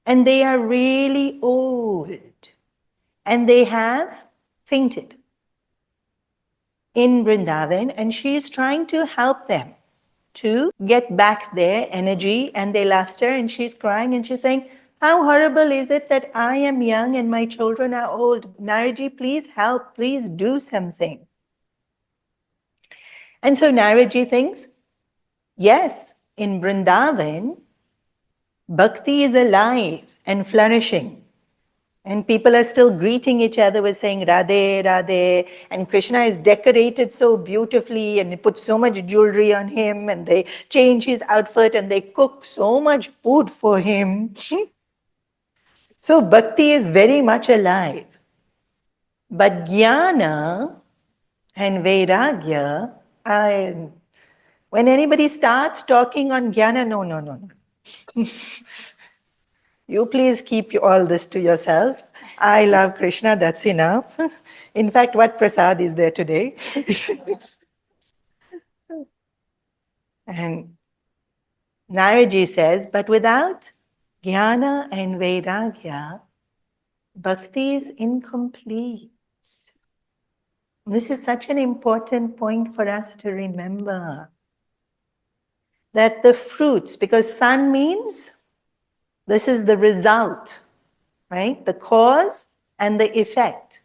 Speaker 1: And they are really old. And they have fainted in Vrindavan. And she is trying to help them to get back their energy. And they lost her and she's crying and she's saying, how horrible is it that I am young and my children are old? Naraji, please help. Please do something. And so Naraji thinks, yes, in Vrindavan, Bhakti is alive and flourishing. And people are still greeting each other with saying Radhe, Radhe. And Krishna is decorated so beautifully and they put so much jewelry on him and they change his outfit and they cook so much food for him. So Bhakti is very much alive. But Gyana and Vairagya are... When anybody starts talking on Gyana, no. You please keep all this to yourself. I love Krishna, that's enough. In fact, what prasad is there today? And Naraji says, but without Gyana and Vairagya, Bhakti is incomplete. This is such an important point for us to remember. That the fruits, because sun means this is the result, right? The cause and the effect.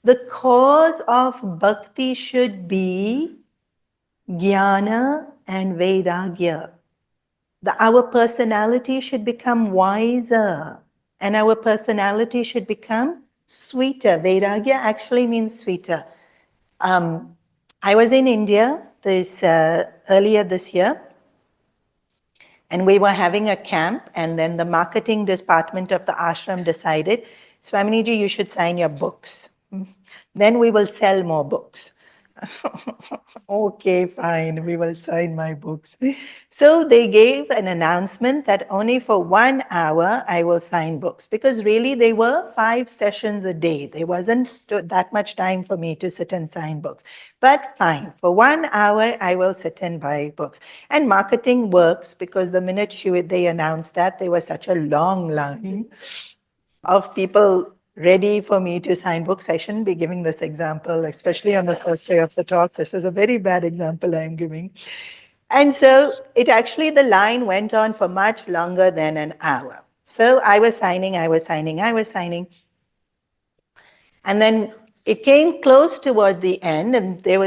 Speaker 1: The cause of bhakti should be Gyana and Vairagya. Our personality should become wiser and our personality should become sweeter. Vairagya actually means sweeter. I was in India earlier this year, and we were having a camp, and then the marketing department of the ashram decided, Swaminiji, you should sign your books. Then we will sell more books. Okay, fine, we will sign my books. So they gave an announcement that only for 1 hour I will sign books, because really they were 5 sessions a day. There wasn't that much time for me to sit and sign books. But fine, for 1 hour I will sit and buy books. And marketing works, because the minute they announced that, there was such a long line of people ready for me to sign books. I shouldn't be giving this example, especially on the first day of the talk. This is a very bad example I'm giving. And so the line went on for much longer than an hour. So I was signing. And then it came close toward the end, and they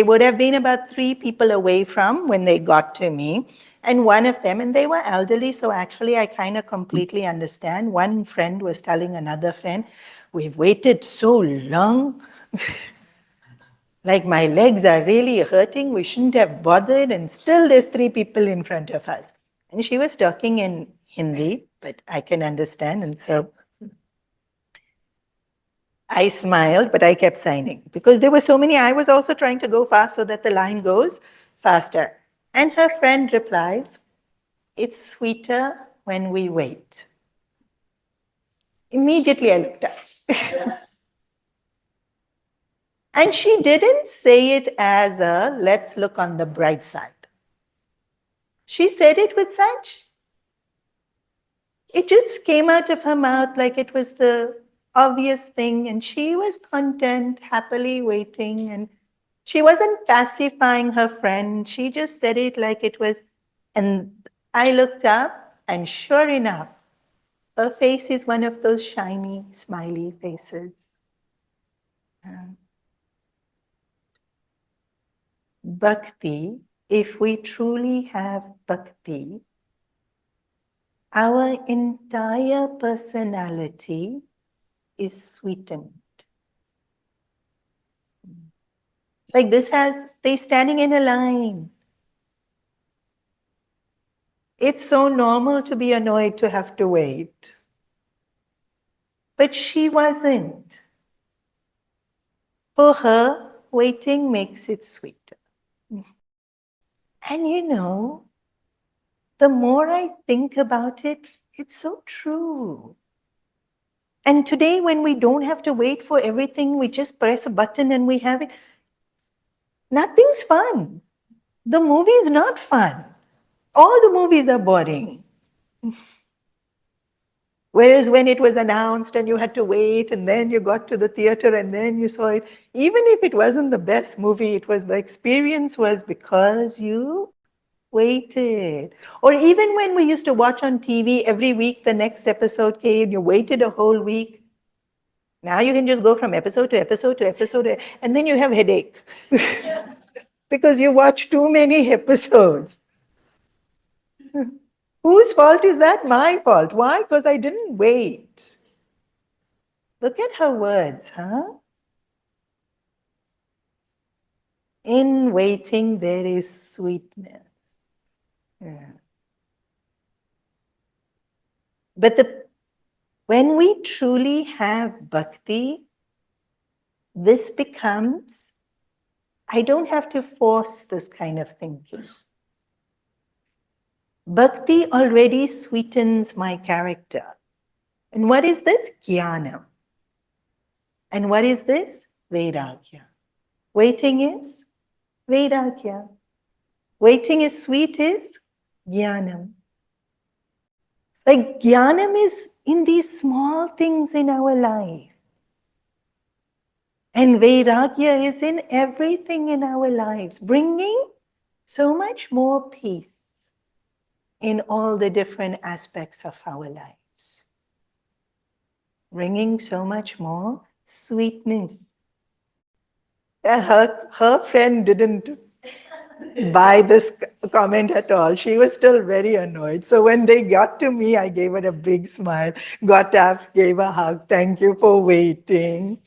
Speaker 1: would have been about 3 people away from when they got to me. And one of them, and they were elderly, so actually I kind of completely understand. One friend was telling another friend, we've waited so long. Like my legs are really hurting. We shouldn't have bothered. And still there's 3 people in front of us. And she was talking in Hindi, but I can understand. And so I smiled, but I kept signing because there were so many. I was also trying to go fast so that the line goes faster. And her friend replies, it's sweeter when we wait. Immediately I looked up. And she didn't say it as a, let's look on the bright side. She said it with such, it just came out of her mouth like it was the obvious thing, and she was content, happily waiting, and she wasn't pacifying her friend. She just said it like it was. And I looked up, and sure enough, her face is one of those shiny, smiley faces. Bhakti, if we truly have bhakti, our entire personality is sweetened. Like they're standing in a line. It's so normal to be annoyed to have to wait. But she wasn't. For her, waiting makes it sweeter. And the more I think about it, it's so true. And today, when we don't have to wait for everything, we just press a button and we have it. Nothing's fun. The movie is not fun. All the movies are boring. Whereas when it was announced and you had to wait and then you got to the theater and then you saw it, even if it wasn't the best movie, the experience was because you waited. Or even when we used to watch on TV, every week the next episode came, you waited a whole week. Now you can just go from episode to episode to episode, and then you have headache because you watch too many episodes. Whose fault is that? My fault. Why? Because I didn't wait. Look at her words, huh? In waiting, there is sweetness. Yeah. But when we truly have bhakti, this becomes, I don't have to force this kind of thinking. Bhakti already sweetens my character. And what is this? Gyana. And what is this? Vairagya. Waiting is Vairagya. Waiting is sweet is Jnanam. Like Jnanam is in these small things in our life. And Vairagya is in everything in our lives, bringing so much more peace in all the different aspects of our lives. Bringing so much more sweetness. Her friend didn't buy this comment at all. She was still very annoyed. So when they got to me, I gave her a big smile, got up, gave a hug. Thank you for waiting.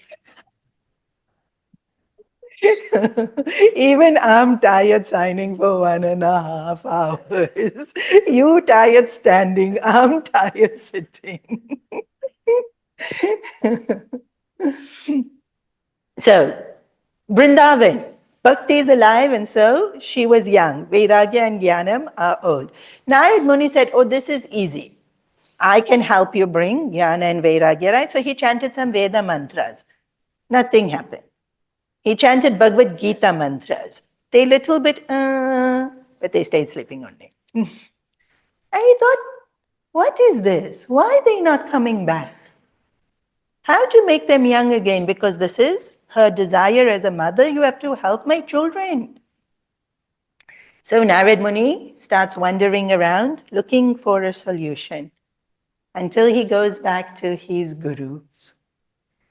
Speaker 1: Even I'm tired signing for 1.5 hours. You tired standing, I'm tired sitting. So, Vrindavan, Bhakti is alive and so she was young. Vairagya and Jnanam are old. Narad Muni said, oh, this is easy. I can help you bring Gyana and Vairagya, right? So he chanted some Veda mantras. Nothing happened. He chanted Bhagavad Gita mantras. They little bit, but they stayed sleeping only. And he thought, what is this? Why are they not coming back? How to make them young again? Because this is her desire as a mother. You have to help my children. So Narad Muni starts wandering around looking for a solution until he goes back to his gurus.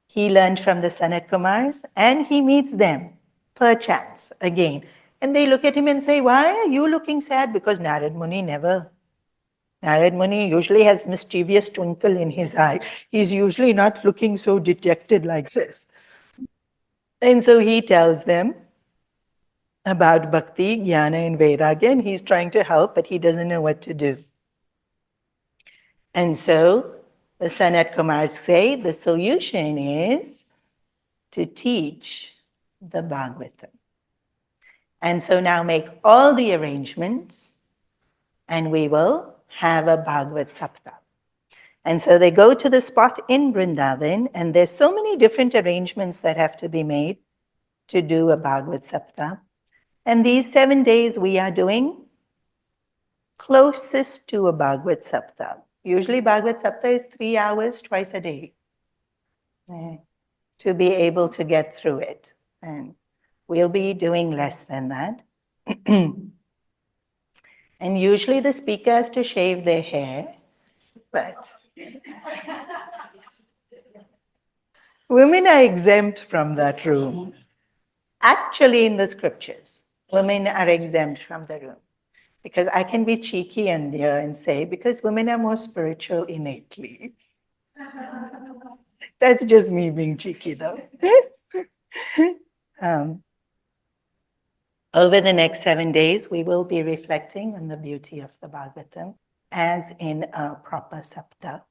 Speaker 1: He learned from the Sanat Kumars and he meets them, perchance, again. And they look at him and say, why are you looking sad? Because Narad Muni never. Narad Muni usually has mischievous twinkle in his eye. He's usually not looking so dejected like this. And so he tells them about Bhakti, Jnana and Vairagya, and he's trying to help, but he doesn't know what to do. And so the Sanat Kumars say the solution is to teach the Bhagavatam. And so now make all the arrangements and we will have a Bhagavat Saptah. And so they go to the spot in Vrindavan and there's so many different arrangements that have to be made to do a Bhagavat Saptah. And these 7 days we are doing closest to a Bhagavat Saptah. Usually Bhagavat Saptah is 3 hours twice a day to be able to get through it. And we'll be doing less than that. And usually the speaker has to shave their hair, but women are exempt from that rule. Actually, in the scriptures, women are exempt from the rule. Because I can be cheeky and say, because women are more spiritual innately. That's just me being cheeky, though. Over the next 7 days, we will be reflecting on the beauty of the Bhagavatam as in a proper saptah.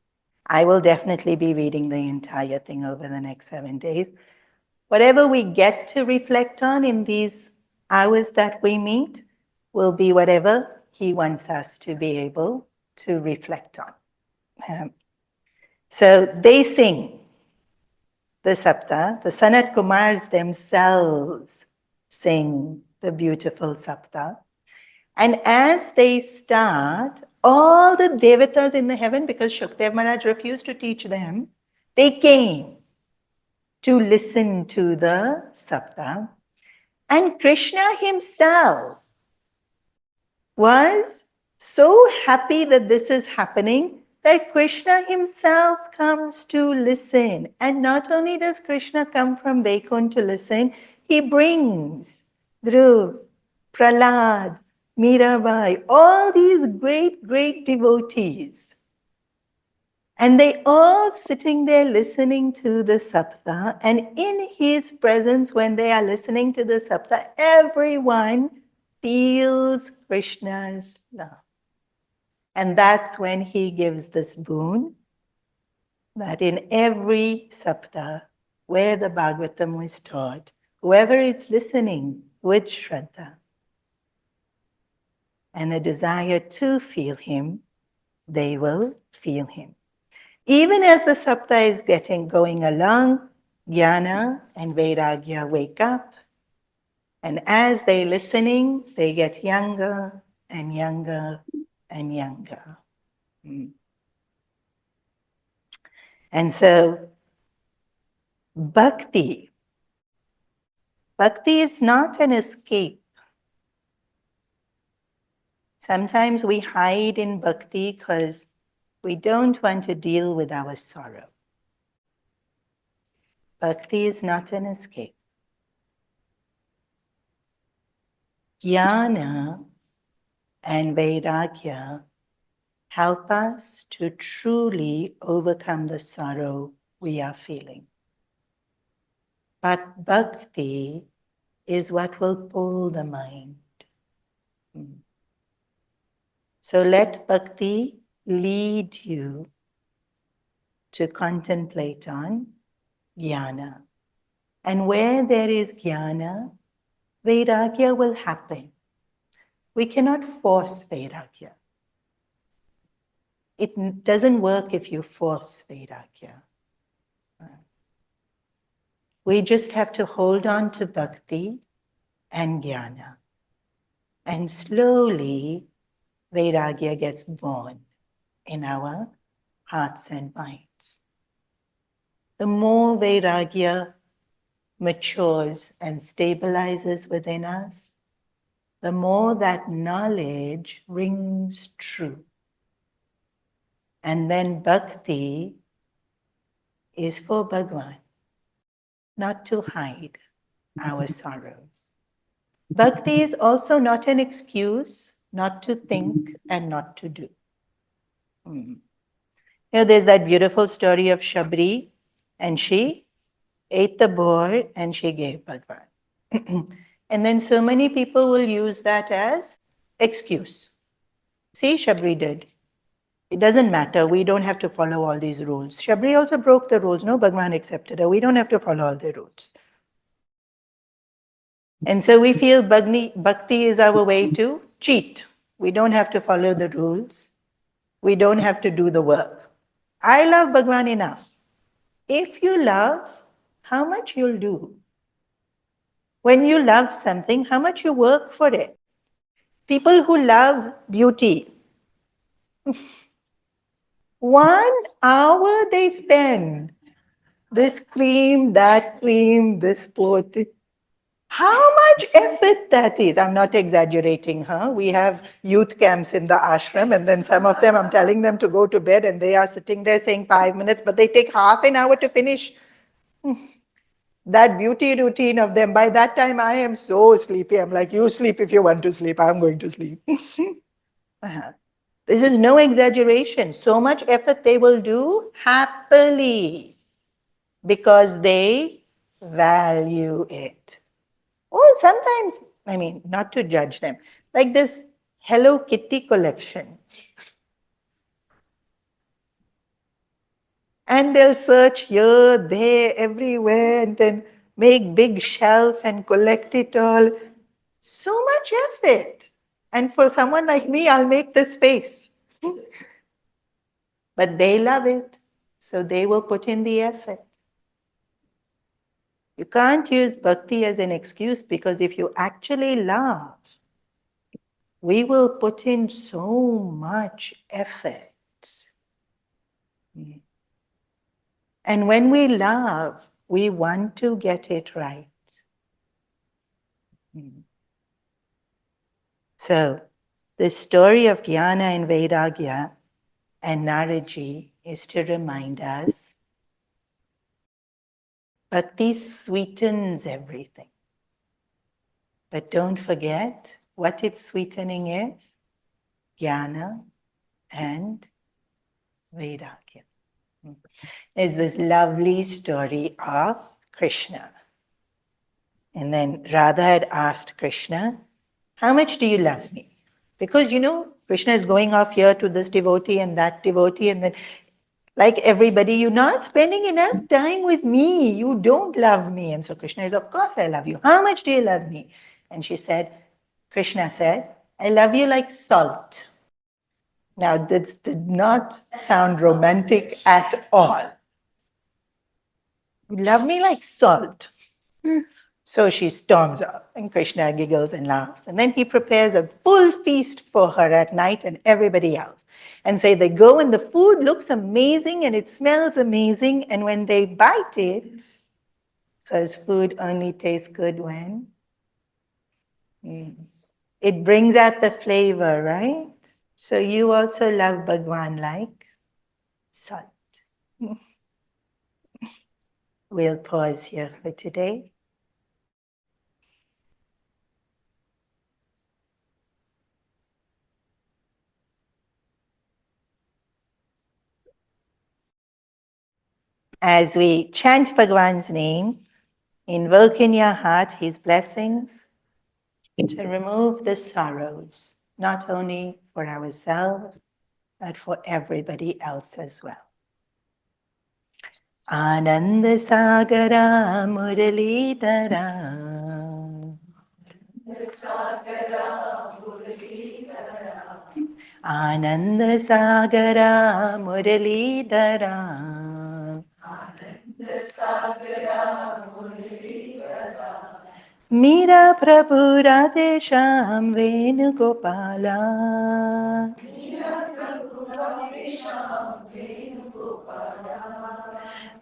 Speaker 1: I will definitely be reading the entire thing over the next 7 days. Whatever we get to reflect on in these hours that we meet will be whatever he wants us to be able to reflect on. So they sing the saptah. The Sanat Kumars themselves sing the beautiful saptah. And as they start, all the devatas in the heaven, because Shukdev Maharaj refused to teach them, they came to listen to the saptah. And Krishna himself was so happy that this is happening that Krishna himself comes to listen. And not only does Krishna come from Vaikuntha to listen, he brings Dhruv, Prahlad, Mirabai, all these great, great devotees. And they all sitting there listening to the saptah. And in his presence, when they are listening to the saptah, everyone feels Krishna's love. And that's when he gives this boon that in every saptah where the Bhagavatam was taught, whoever is listening with Shraddha and a desire to feel him, they will feel him. Even as the sapta is going along, Gyana and Vairagya wake up, and as they're listening, they get younger and younger and younger. And so, Bhakti is not an escape. Sometimes we hide in Bhakti because we don't want to deal with our sorrow. Bhakti is not an escape. Gyana and Vairagya help us to truly overcome the sorrow we are feeling. But Bhakti is what will pull the mind. So let Bhakti lead you to contemplate on Gyana. And where there is Gyana, Vairagya will happen. We cannot force Vairagya. It doesn't work if you force Vairagya. We just have to hold on to Bhakti and Gyana. And slowly, Vairagya gets born in our hearts and minds. The more Vairagya matures and stabilizes within us, the more that knowledge rings true. And then Bhakti is for Bhagwan, not to hide our sorrows. Bhakti is also not an excuse not to think and not to do. There's that beautiful story of Shabri, and she ate the boar and she gave Bhagwan. And then so many people will use that as excuse. See, Shabri did. It doesn't matter. We don't have to follow all these rules. Shabri also broke the rules. No, Bhagwan accepted her. We don't have to follow all the rules. And so we feel Bhakti is our way to cheat. We don't have to follow the rules. We don't have to do the work. I love Bhagwan enough. If you love, how much you'll do? When you love something, how much you work for it? People who love beauty, 1 hour they spend. This cream, this cloth. How much effort that is. I'm not exaggerating, huh? We have youth camps in the ashram, and then some of them, I'm telling them to go to bed, and they are sitting there saying 5 minutes, but they take half an hour to finish that beauty routine of them. By that time, I am so sleepy. I'm like, you sleep if you want to sleep. I'm going to sleep. This is no exaggeration. So much effort they will do happily because they value it. Oh, sometimes, not to judge them, like this Hello Kitty collection. And they'll search here, there, everywhere, and then make big shelf and collect it all. So much effort. And for someone like me, I'll make this face. But they love it, so they will put in the effort. You can't use Bhakti as an excuse, because if you actually love, we will put in so much effort. And when we love, we want to get it right. So, the story of Gyana and Vairagya and Naraji is to remind us Bhakti sweetens everything. But don't forget what its sweetening is: Gyana and Vairagya. There's this lovely story of Krishna. And then Radha had asked Krishna, how much do you love me? Because, Krishna is going off here to this devotee and that devotee, and then, like everybody, you're not spending enough time with me. You don't love me. And so Krishna is, of course I love you. How much do you love me? And Krishna said, I love you like salt. Now, this did not sound romantic at all. You love me like salt. So she storms off, and Krishna giggles and laughs. And then he prepares a full feast for her at night and everybody else. And so they go, and the food looks amazing and it smells amazing. And when they bite it, because food only tastes good when it brings out the flavor, right? So you also love Bhagwan like salt. We'll pause here for today. As we chant Bhagwan's name, invoke in your heart his blessings to remove the sorrows, not only for ourselves, but for everybody else as well. Ananda Sagara Muralidhara, Ananda Sagara Muralidhara, Meera Prabhu Radhe Shyam Venugopala,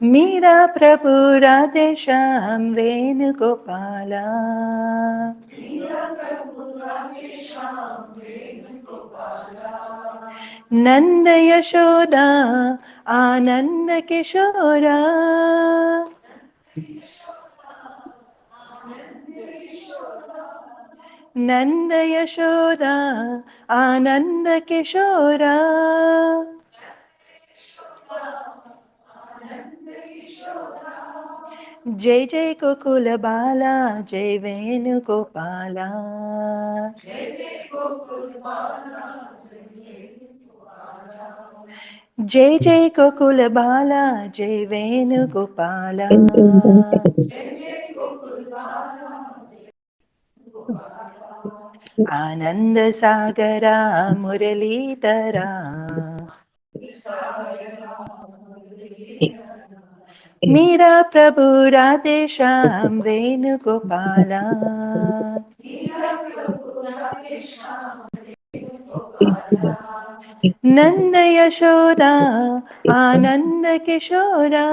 Speaker 1: Meera Prabhu Radhe Shyam Venugopala, Nanda Yashoda Ananda Kishora, Nanda Yashoda Ananda Kishora, Jai Jai Gokula Bala, Jai Venugopala, Jai Jai Gokula Bala, Jai Venugopala, Ananda Sagara Muralidhara, Meera Prabhu Radhe Shyam Venugopala, Nanda Yashoda Ananda Kishora,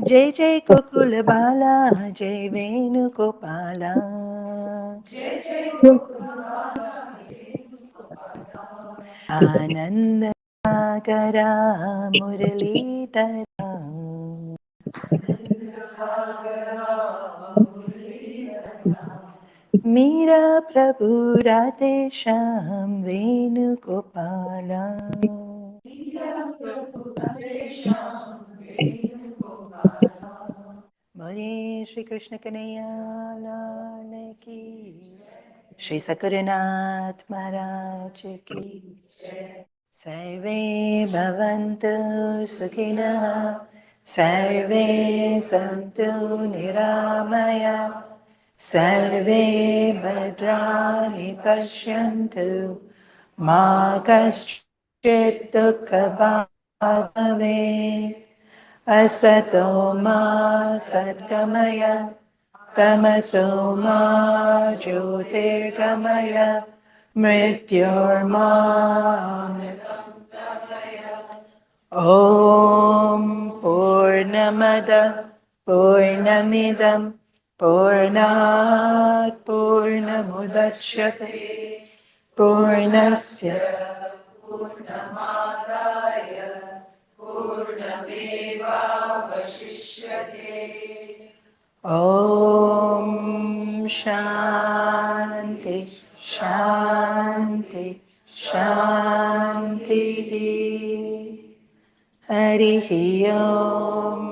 Speaker 1: Jai Jai Gokula Bala, Jai Venugopala, Ananda Sagara Muralidhara, Meera Prabhu Radhe Shyam Venugopala. Bole Shri Krishna Kanhaiya Lal Ki, Shri Sakuranath Maharaj Ki, Sarve Bhavantu Sukhinaha, Sarve Santu Niramaya, Sarve Bhadrani Pashyantu, Ma Kaschit Dukha Bhave, Asato Ma Satgamaya, Tamaso Ma Jyotirgamaya, Mrityorma. Om Purnamada Purnamidam Purnat Purnamudachyate Purnasya Om Shanti Shanti Shanti Harihi Om